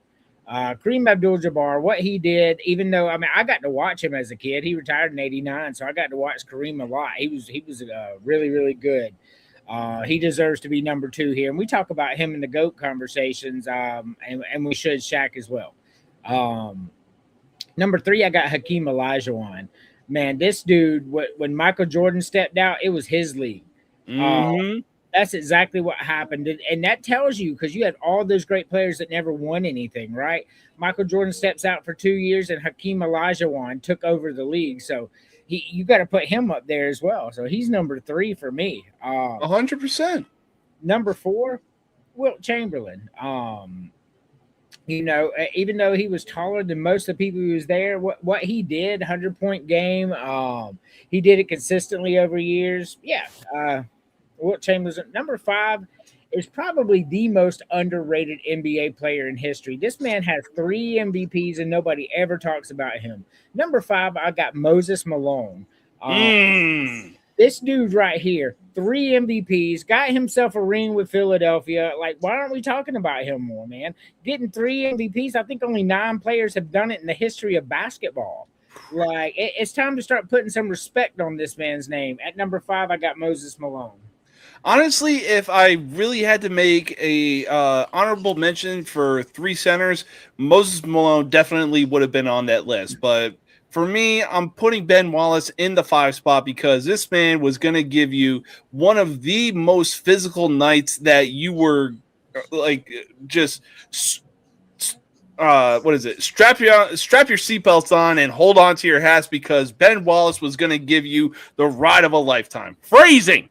Kareem Abdul-Jabbar, what he did, even though I got to watch him as a kid. He retired in '89, so I got to watch Kareem a lot. He was really, really good. He deserves to be number two here, and we talk about him in the GOAT conversations, and we should Shaq as well. Number three, I got Hakeem Olajuwon. Man, this dude, when Michael Jordan stepped out, it was his league. That's exactly what happened. And that tells you, because you had all those great players that never won anything, right? Michael Jordan steps out for 2 years and Hakeem Olajuwon took over the league. So you got to put him up there as well. So he's number three for me. 100%. Number four, Wilt Chamberlain. Even though he was taller than most of the people who was there, what he did, 100-point game, he did it consistently over years. Yeah. Wilt Chamberlain. Number five is probably the most underrated NBA player in history. This man has 3 MVPs and nobody ever talks about him. Number five, I got Moses Malone. This dude right here, 3 MVPs, got himself a ring with Philadelphia. Like, why aren't we talking about him more, man? Getting 3 MVPs, I think only 9 players have done it in the history of basketball. Like, it's time to start putting some respect on this man's name. At number five, I got Moses Malone. Honestly, if I really had to make a honorable mention for 3 centers, Moses Malone definitely would have been on that list. But for me, I'm putting Ben Wallace in the 5 spot because this man was going to give you one of the most physical nights that you were like just strap your seatbelts on and hold on to your hats because Ben Wallace was going to give you the ride of a lifetime. Phrasing.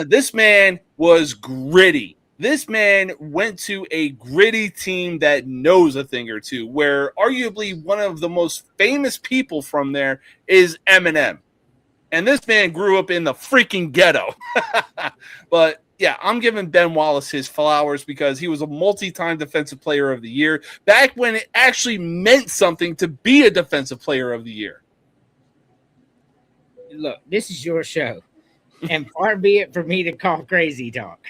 This man was gritty. This man went to a gritty team that knows a thing or two, where arguably one of the most famous people from there is Eminem. And this man grew up in the freaking ghetto. But yeah, I'm giving Ben Wallace his flowers because he was a multi-time defensive player of the year back when it actually meant something to be a defensive player of the year. Look, this is your show. And far be it for me to call crazy talk,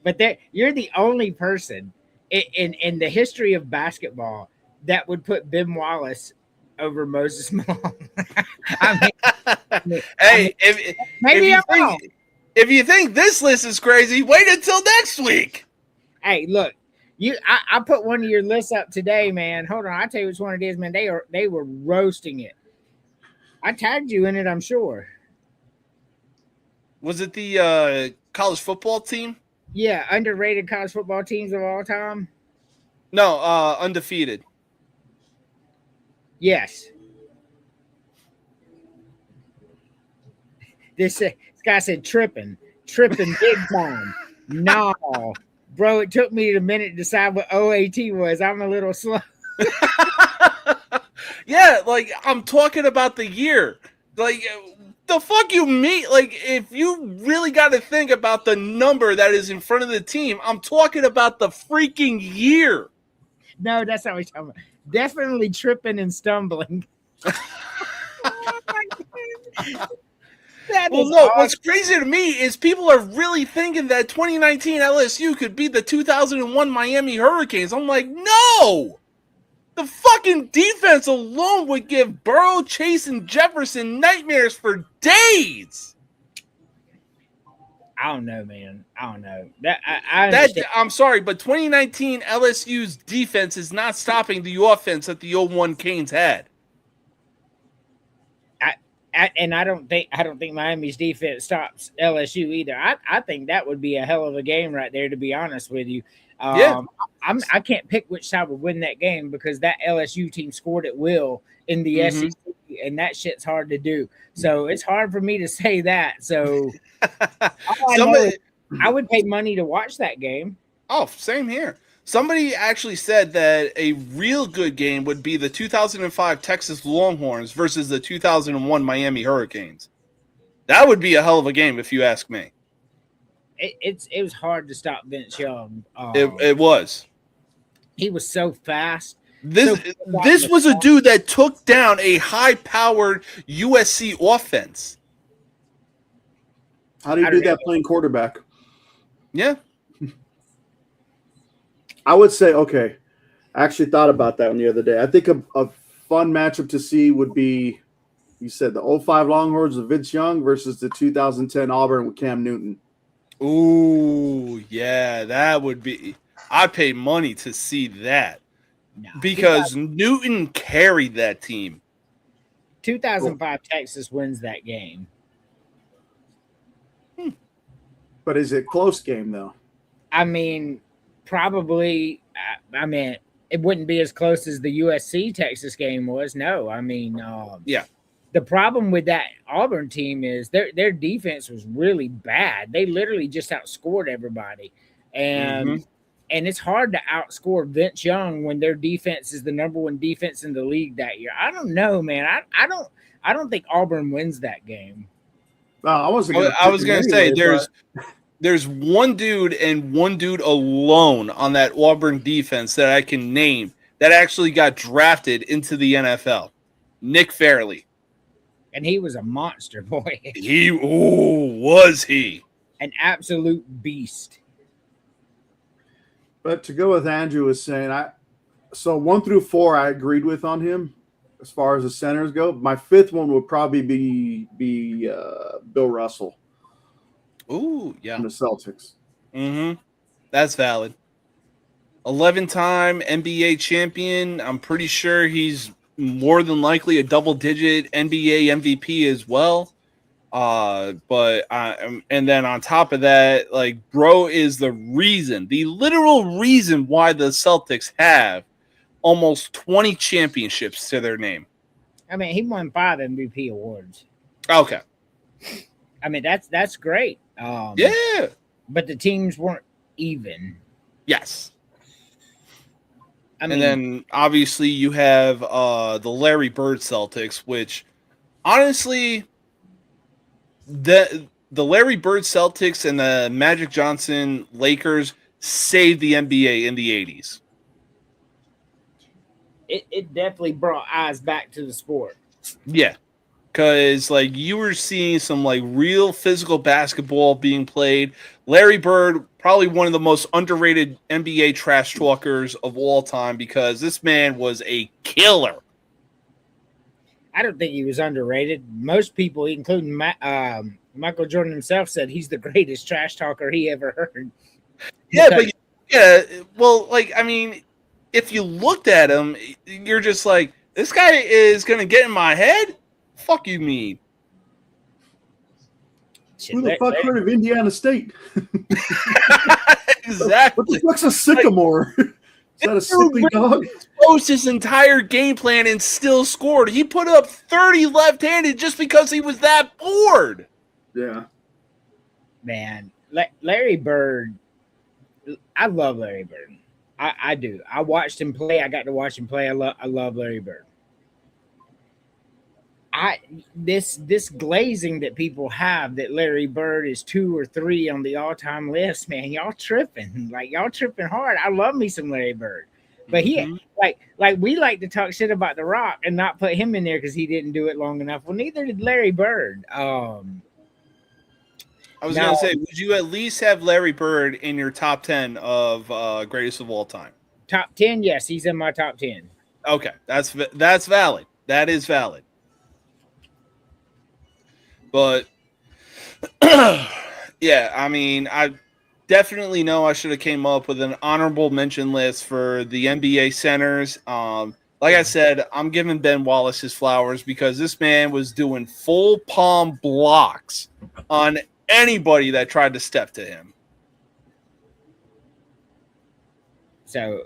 but you're the only person in the history of basketball that would put Ben Wallace over Moses Malone. Hey, if you think this list is crazy, wait until next week. Hey, look, I put one of your lists up today, man. Hold on, I'll tell you which one it is, man. They were roasting it. I tagged you in it, I'm sure. Was it the college football team? Yeah, underrated college football teams of all time. No, undefeated. Yes. This guy said tripping big time. No, Bro, it took me a minute to decide what OAT was. I'm a little slow. Yeah, like I'm talking about the year. Like the fuck you mean? Like if you really got to think about the number that is in front of the team, I'm talking about the freaking year. No, that's not what you're talking about. Definitely tripping and stumbling. That Well, is no, awesome. what's crazy to me is people are really thinking that 2019 LSU could beat the 2001 Miami Hurricanes. I'm like, no! The fucking defense alone would give Burrow, Chase, and Jefferson nightmares for days. I don't know, man. I don't know. I understand. I'm sorry, but 2019 LSU's defense is not stopping the offense that the 01 Canes had. And I don't think Miami's defense stops LSU either. I think that would be a hell of a game right there, to be honest with you. Yeah. I can't pick which side would win that game because that LSU team scored at will in the SEC, and that shit's hard to do. So it's hard for me to say that. So I would pay money to watch that game. Oh, same here. Somebody actually said that a real good game would be the 2005 Texas Longhorns versus the 2001 Miami Hurricanes. That would be a hell of a game, if you ask me. It was hard to stop Vince Young. It was. He was so fast. This was a dude that took down a high-powered USC offense. How do you do that playing quarterback? Yeah. I would say, okay, I actually thought about that one the other day. I think a fun matchup to see would be, you said the 05 Longhorns with Vince Young versus the 2010 Auburn with Cam Newton. Ooh, yeah, that would be – I'd pay money to see that because Newton carried that team. 2005 Texas wins that game. But is it a close game, though? I mean – probably, it wouldn't be as close as the USC Texas game was. No, yeah. The problem with that Auburn team is their defense was really bad. They literally just outscored everybody, and it's hard to outscore Vince Young when their defense is the number one defense in the league that year. I don't know, man. I don't think Auburn wins that game. I was going to say There's one dude and one dude alone on that Auburn defense that I can name that actually got drafted into the NFL. Nick Fairley. And he was a monster, boy. Was he? An absolute beast. But to go with Andrew was saying, so 1 through 4 I agreed with on him as far as the centers go. My fifth one would probably be Bill Russell. Ooh, yeah. And the Celtics. That's valid. 11-time NBA champion. I'm pretty sure he's more than likely a double-digit NBA MVP as well. And then on top of that, like, bro is the literal reason why the Celtics have almost 20 championships to their name. I mean, he won 5 MVP awards. Okay. I mean, that's great. Yeah. But the teams weren't even. Yes. And then obviously you have the Larry Bird Celtics, which honestly, the Larry Bird Celtics and the Magic Johnson Lakers saved the NBA in the 80s. It definitely brought eyes back to the sport. Yeah. Because, like, you were seeing some, like, real physical basketball being played. Larry Bird, probably one of the most underrated NBA trash talkers of all time because this man was a killer. I don't think he was underrated. Most people, including Michael Jordan himself, said he's the greatest trash talker he ever heard. Well, like, I mean, if you looked at him, you're just like, this guy is going to get in my head? Fuck you mean? Who the fuck heard of Indiana State? Exactly. What the fuck's a sycamore? Is that a sickly dog? Exposed his entire game plan and still scored. He put up 30 left-handed just because he was that bored. Yeah. Man, Larry Bird, I love Larry Bird. I do. I watched him play. I got to watch him play. I love Larry Bird. This glazing that people have that Larry Bird is 2 or 3 on the all-time list, man. Y'all tripping. Like y'all tripping hard. I love me some Larry Bird. But he like we like to talk shit about The Rock and not put him in there because he didn't do it long enough. Well, neither did Larry Bird. I was gonna say, would you at least have Larry Bird in your top 10 of greatest of all time? Top 10, yes, he's in my top 10. Okay, that's valid. That is valid. But yeah, I mean, I definitely know I should have came up with an honorable mention list for the NBA centers. Like I said, I'm giving Ben Wallace his flowers because this man was doing full palm blocks on anybody that tried to step to him. So,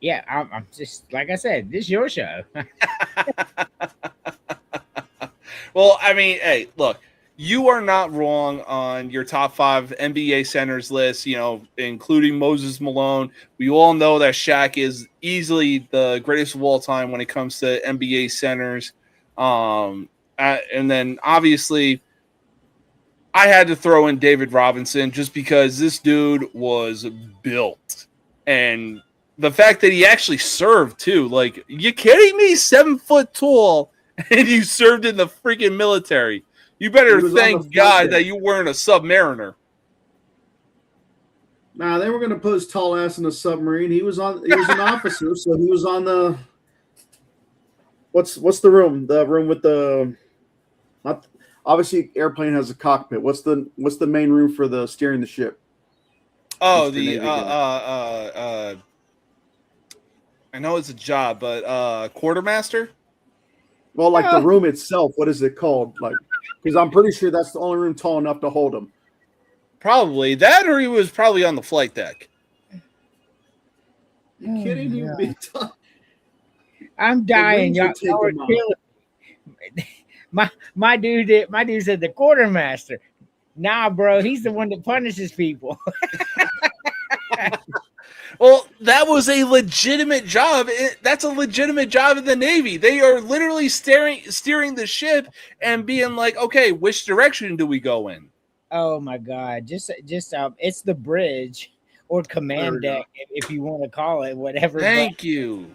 yeah, I'm just like I said, this is your show. Well, I mean, hey, look, you are not wrong on your top 5 NBA centers list, you know, including Moses Malone. We all know that Shaq is easily the greatest of all time when it comes to NBA centers. And then obviously I had to throw in David Robinson just because this dude was built. And the fact that he actually served too, like, you kidding me? 7 foot tall, and you served in the freaking military. You better thank God that you weren't a submariner. Nah, they were going to put his tall ass in a submarine. He was an officer, so he was on the what's the room? The room with the obviously airplane has a cockpit. What's the main room for the steering the ship? Oh, I know it's a job, but quartermaster? Well, like the room itself, what is it called? Like, because I'm pretty sure that's the only room tall enough to hold him. Probably that, or he was probably on the flight deck. You kidding me? I'm dying. Y'all are killing me. My dude said the quartermaster. Nah, bro, he's the one that punishes people. Well, that was a legitimate job. That's a legitimate job in the Navy. They are literally steering the ship and being like, okay, which direction do we go in? Oh my God. Just it's the bridge or command deck, if you want to call it, whatever. Thank you.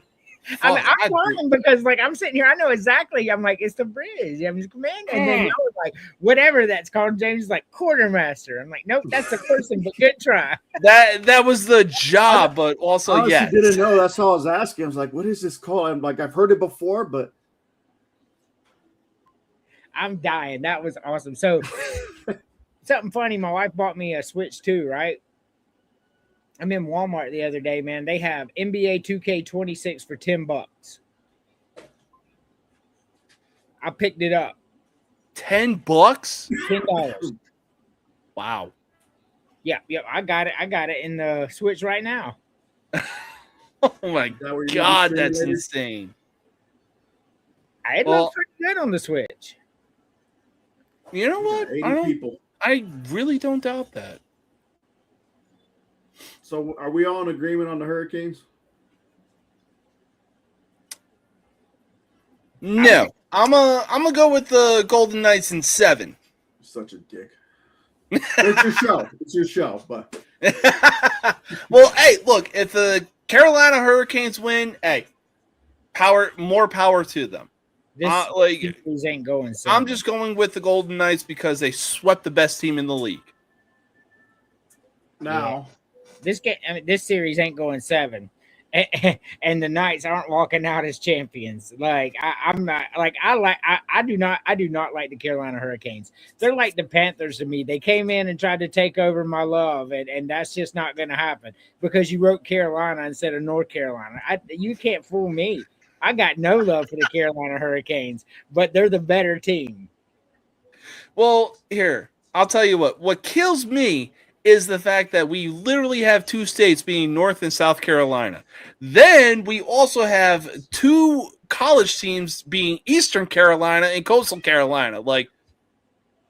I mean, I'm lying because, like, I'm sitting here, I know exactly. I'm like, it's the bridge. I'm just command. And then y'all was like, whatever that's called. James is like, quartermaster. I'm like, nope, that's the person, but good try. That was the job, but also, honestly, yes. didn't know. That's all I was asking. I was like, what is this called? I'm like, I've heard it before, but I'm dying. That was awesome. So, something funny. My wife bought me a Switch 2, right? I'm in Walmart the other day, man. They have NBA 2K26 for $10. I picked it up. $10? $10. Wow. Yeah, I got it. I got it in the Switch right now. Oh my God, that's insane. It looks pretty good on the Switch. You know what? 80 people. I really don't doubt that. So are we all in agreement on the Hurricanes? No. I'm gonna go with the Golden Knights in 7. Such a dick. It's your show. It's your show, but well, hey, look, if the Carolina Hurricanes win, hey, more power to them. This ain't going. I'm just going with the Golden Knights because they swept the best team in the league. Now, this series ain't going 7, and the Knights aren't walking out as champions. Like I do not like the Carolina Hurricanes. They're like the Panthers to me. They came in and tried to take over my love, and that's just not going to happen because you wrote Carolina instead of North Carolina. You can't fool me. I got no love for the Carolina Hurricanes, but they're the better team. Well, here, I'll tell you what kills me is the fact that we literally have 2 states being North and South Carolina. Then we also have 2 college teams being Eastern Carolina and Coastal Carolina. Like,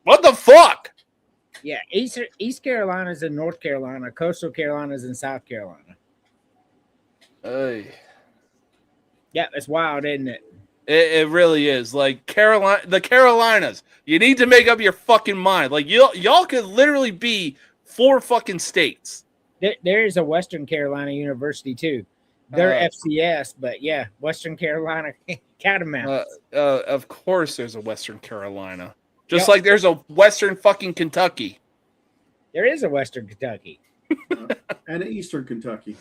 what the fuck? Yeah, East Carolina's in North Carolina, Coastal Carolina's in South Carolina. Hey. Yeah, that's wild, isn't it? It really is. Like the Carolinas, you need to make up your fucking mind. Like y'all could literally be 4 fucking states. There is a Western Carolina University too. They're FCS, but yeah, Western Carolina Catamounts. Of course, there's a Western Carolina. Just like there's a Western fucking Kentucky. There is a Western Kentucky. And an Eastern Kentucky.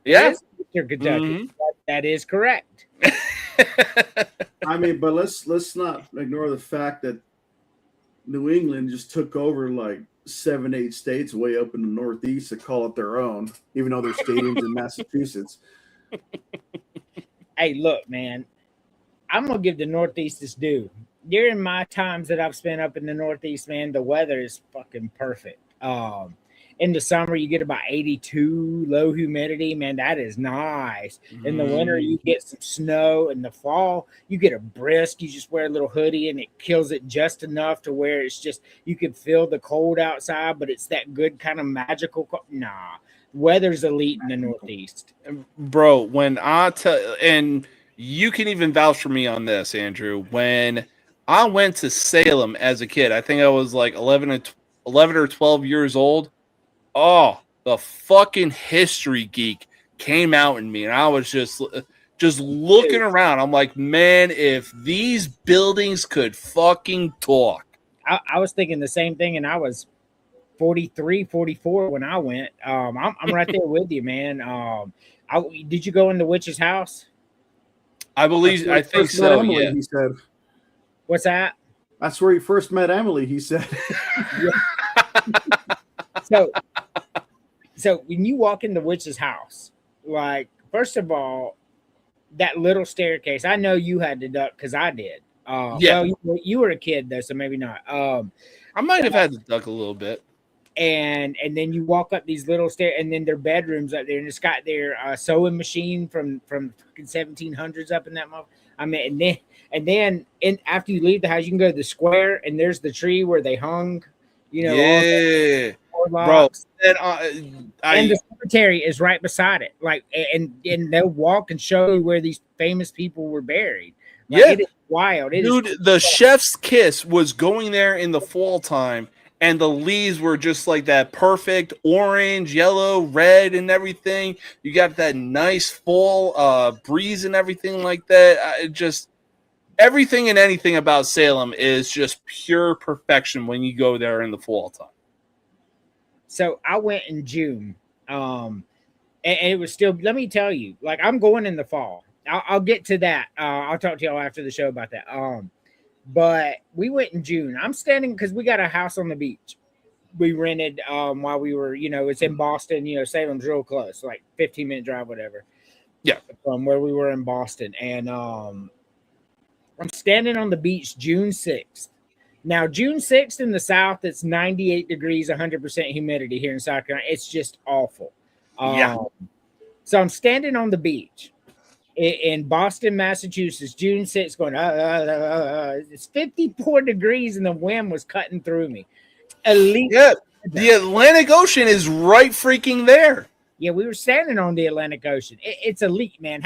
Yeah. Eastern Kentucky. Mm-hmm. That is correct. I mean, but let's not ignore the fact that New England just took over like 7-8 states way up in the Northeast to call it their own, even though their stadiums in Massachusetts. Hey, look, man, I'm gonna give the Northeast its due. During my times that I've spent up in the Northeast, man, the weather is fucking perfect. In the summer, you get about 82, low humidity. Man, that is nice. In the winter, you get some snow. In the fall, you get a brisk. You just wear a little hoodie, and it kills it just enough to where it's just, you can feel the cold outside, but it's that good kind of magical cold. Nah, weather's elite in the Northeast. Bro, when I tell, and you can even vouch for me on this, Andrew, when I went to Salem as a kid, I think I was like 11 or 12 years old. Oh, the fucking history geek came out in me, and I was just looking around. I'm like, man, if these buildings could fucking talk. I was thinking the same thing, and I was 43, 44 when I went. I'm right there with you, man. Did you go in the witch's house? I think so. Emily, yeah. He said. What's that? That's where he first met Emily. He said. So when you walk in the witch's house, like, first of all, that little staircase, I know you had to duck because I did. Yeah. Well, you were a kid though, so maybe not. I might have had to duck a little bit. And then you walk up these little stairs, and then their bedrooms up there, and it's got their sewing machine from fucking 1700s up in that mother. I mean, and then after you leave the house, you can go to the square, and there's the tree where they hung. You know, yeah, bro. And the cemetery is right beside it. Like, and they'll walk and show you where these famous people were buried. Like, yeah, it is wild. Dude, the chef's kiss was going there in the fall time, and the leaves were just like that perfect orange, yellow, red, and everything. You got that nice fall breeze and everything like that. Everything and anything about Salem is just pure perfection when you go there in the fall time. So I went in June, and it was still, let me tell you, like, I'm going in the fall. I'll get to that. I'll talk to y'all after the show about that. But we went in June. I'm standing because we got a house on the beach. We rented while we were, it's in Boston. Salem's real close, like 15-minute drive, whatever. Yeah, from where we were in Boston, and I'm standing on the beach June 6th. Now, June 6th in the South, it's 98 degrees, 100% humidity here in South Carolina. It's just awful. Yeah. So I'm standing on the beach in Boston, Massachusetts, June 6th, going, it's 54 degrees, and the wind was cutting through me. Elite. Yeah, the Atlantic Ocean is right freaking there. Yeah, we were standing on the Atlantic Ocean. It's elite, man.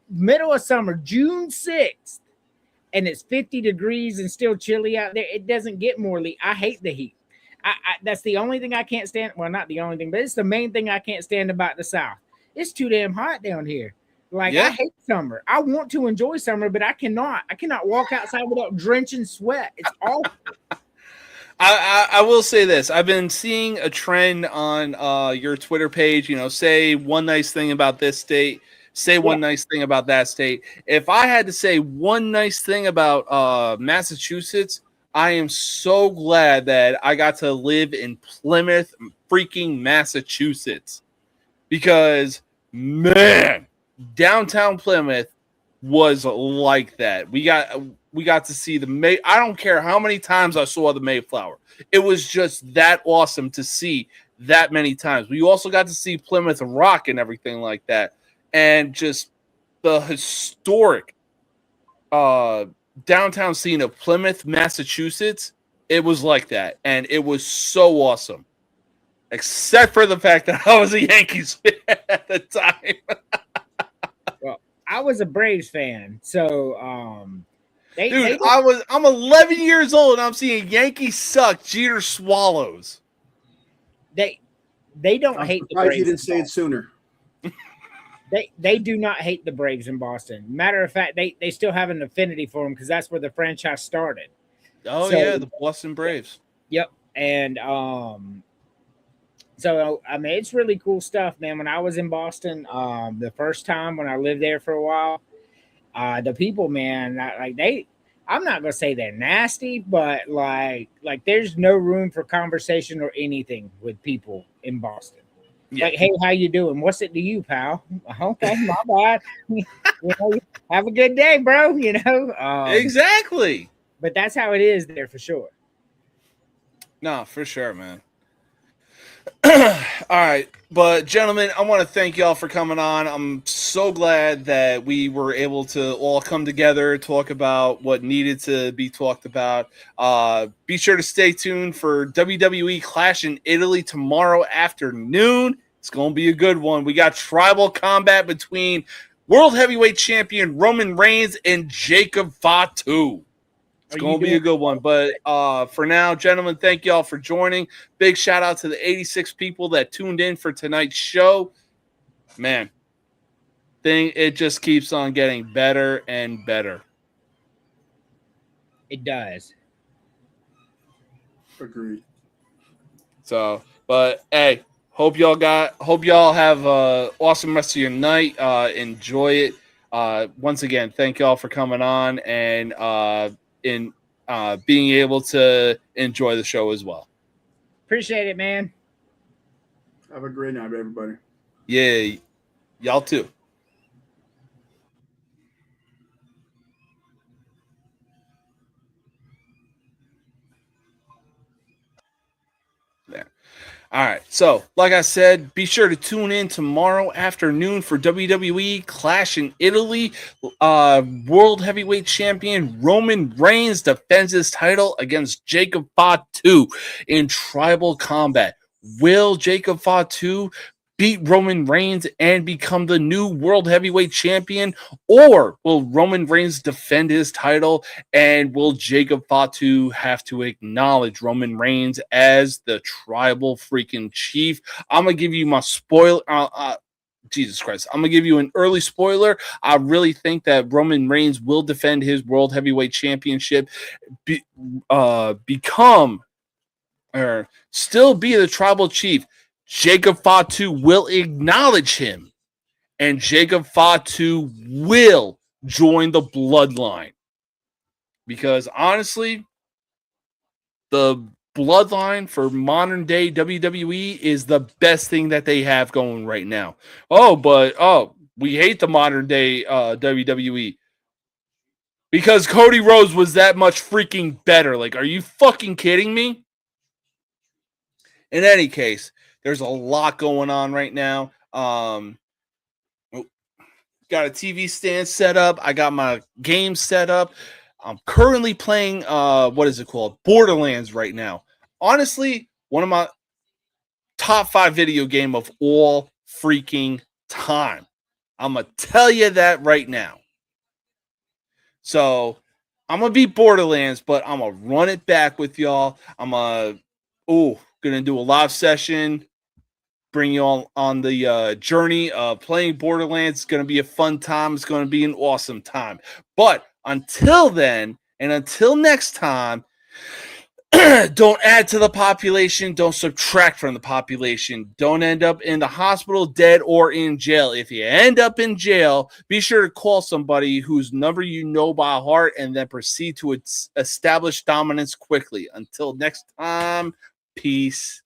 Middle of summer, June 6th. And it's 50 degrees and still chilly out there. It doesn't get more elite. I hate the heat. That's the only thing I can't stand. Well, not the only thing, but it's the main thing I can't stand about the South. It's too damn hot down here. Like, I hate summer. I want to enjoy summer, but I cannot. I cannot walk outside without drenching sweat. It's awful. I will say this. I've been seeing a trend on your Twitter page, say one nice thing about this state. Say one nice thing about that state. If I had to say one nice thing about Massachusetts, I am so glad that I got to live in Plymouth, freaking Massachusetts. Because, man, downtown Plymouth was like that. We got to see the I don't care how many times I saw the Mayflower. It was just that awesome to see that many times. We also got to see Plymouth Rock and everything like that. And just the historic downtown scene of Plymouth, Massachusetts it was like that, and it was so awesome. Except for the fact that I was a Yankees fan at the time. Well, I was a Braves fan, so I'm 11 years old and I'm seeing Yankees suck, Jeter swallows. they don't I'm hate the surprised Braves. you didn't say it sooner. They do not hate the Braves in Boston. Matter of fact, they still have an affinity for them because that's where the franchise started. Oh So- yeah, the Boston Braves. Yep, and so I mean, it's really cool stuff, man. When I was in Boston, the first time when I lived there for a while, the people, man, I'm not gonna say they're nasty, but like there's no room for conversation or anything with people in Boston. Yeah. Like, hey, how you doing? What's it to you, pal? Okay, my bad. You know, have a good day, bro. You know, Exactly. but that's how it is there for sure. No, for sure, man. All right, but gentlemen, I want to thank y'all for coming on. I'm so glad that we were able to all come together, talk about what needed to be talked about. Be sure to stay tuned for WWE Clash in Italy tomorrow afternoon. It's going to be a good one. We got tribal combat between World Heavyweight Champion Roman Reigns and Jacob Fatu. It's going to be a good one. But for now, gentlemen, thank y'all for joining. Big shout out to the 86 people that tuned in for tonight's show. Man, it just keeps on getting better and better. It does. Agreed. So, but hey, hope y'all have an awesome rest of your night. Enjoy it. Once again, thank y'all for coming on and being able to enjoy the show as well. Appreciate it, man. Have a great night, everybody. Yeah, y'all too. There. All right. So, like I said, be sure to tune in tomorrow afternoon for WWE Clash in Italy. World Heavyweight Champion Roman Reigns defends his title against Jacob Fatu in tribal combat. Will Jacob Fatu beat Roman Reigns and become the new World Heavyweight Champion? Or will Roman Reigns defend his title? And will Jacob Fatu have to acknowledge Roman Reigns as the tribal freaking chief? I'm going to give you my spoiler. Jesus Christ. I'm going to give you an early spoiler. I really think that Roman Reigns will defend his World Heavyweight Championship, still be the tribal chief. Jacob Fatu will acknowledge him, and Jacob Fatu will join the bloodline. Because honestly, the bloodline for modern day WWE is the best thing that they have going right now. We hate the modern day WWE because Cody Rhodes was that much freaking better. Like, are you fucking kidding me? In any case, there's a lot going on right now. Got a TV stand set up. I got my game set up. I'm currently playing what is it called? Borderlands right now. Honestly, one of my top 5 video game of all freaking time. I'm going to tell you that right now. So, I'm going to beat Borderlands, but I'm going to run it back with y'all. I'm going to do a live session, bring you all on the journey of playing Borderlands. It's going to be a fun time. It's going to be an awesome time. But until then, and until next time, don't add to the population. Don't subtract from the population. Don't end up in the hospital, dead, or in jail. If you end up in jail, be sure to call somebody whose number you know by heart and then proceed to establish dominance quickly. Until next time, peace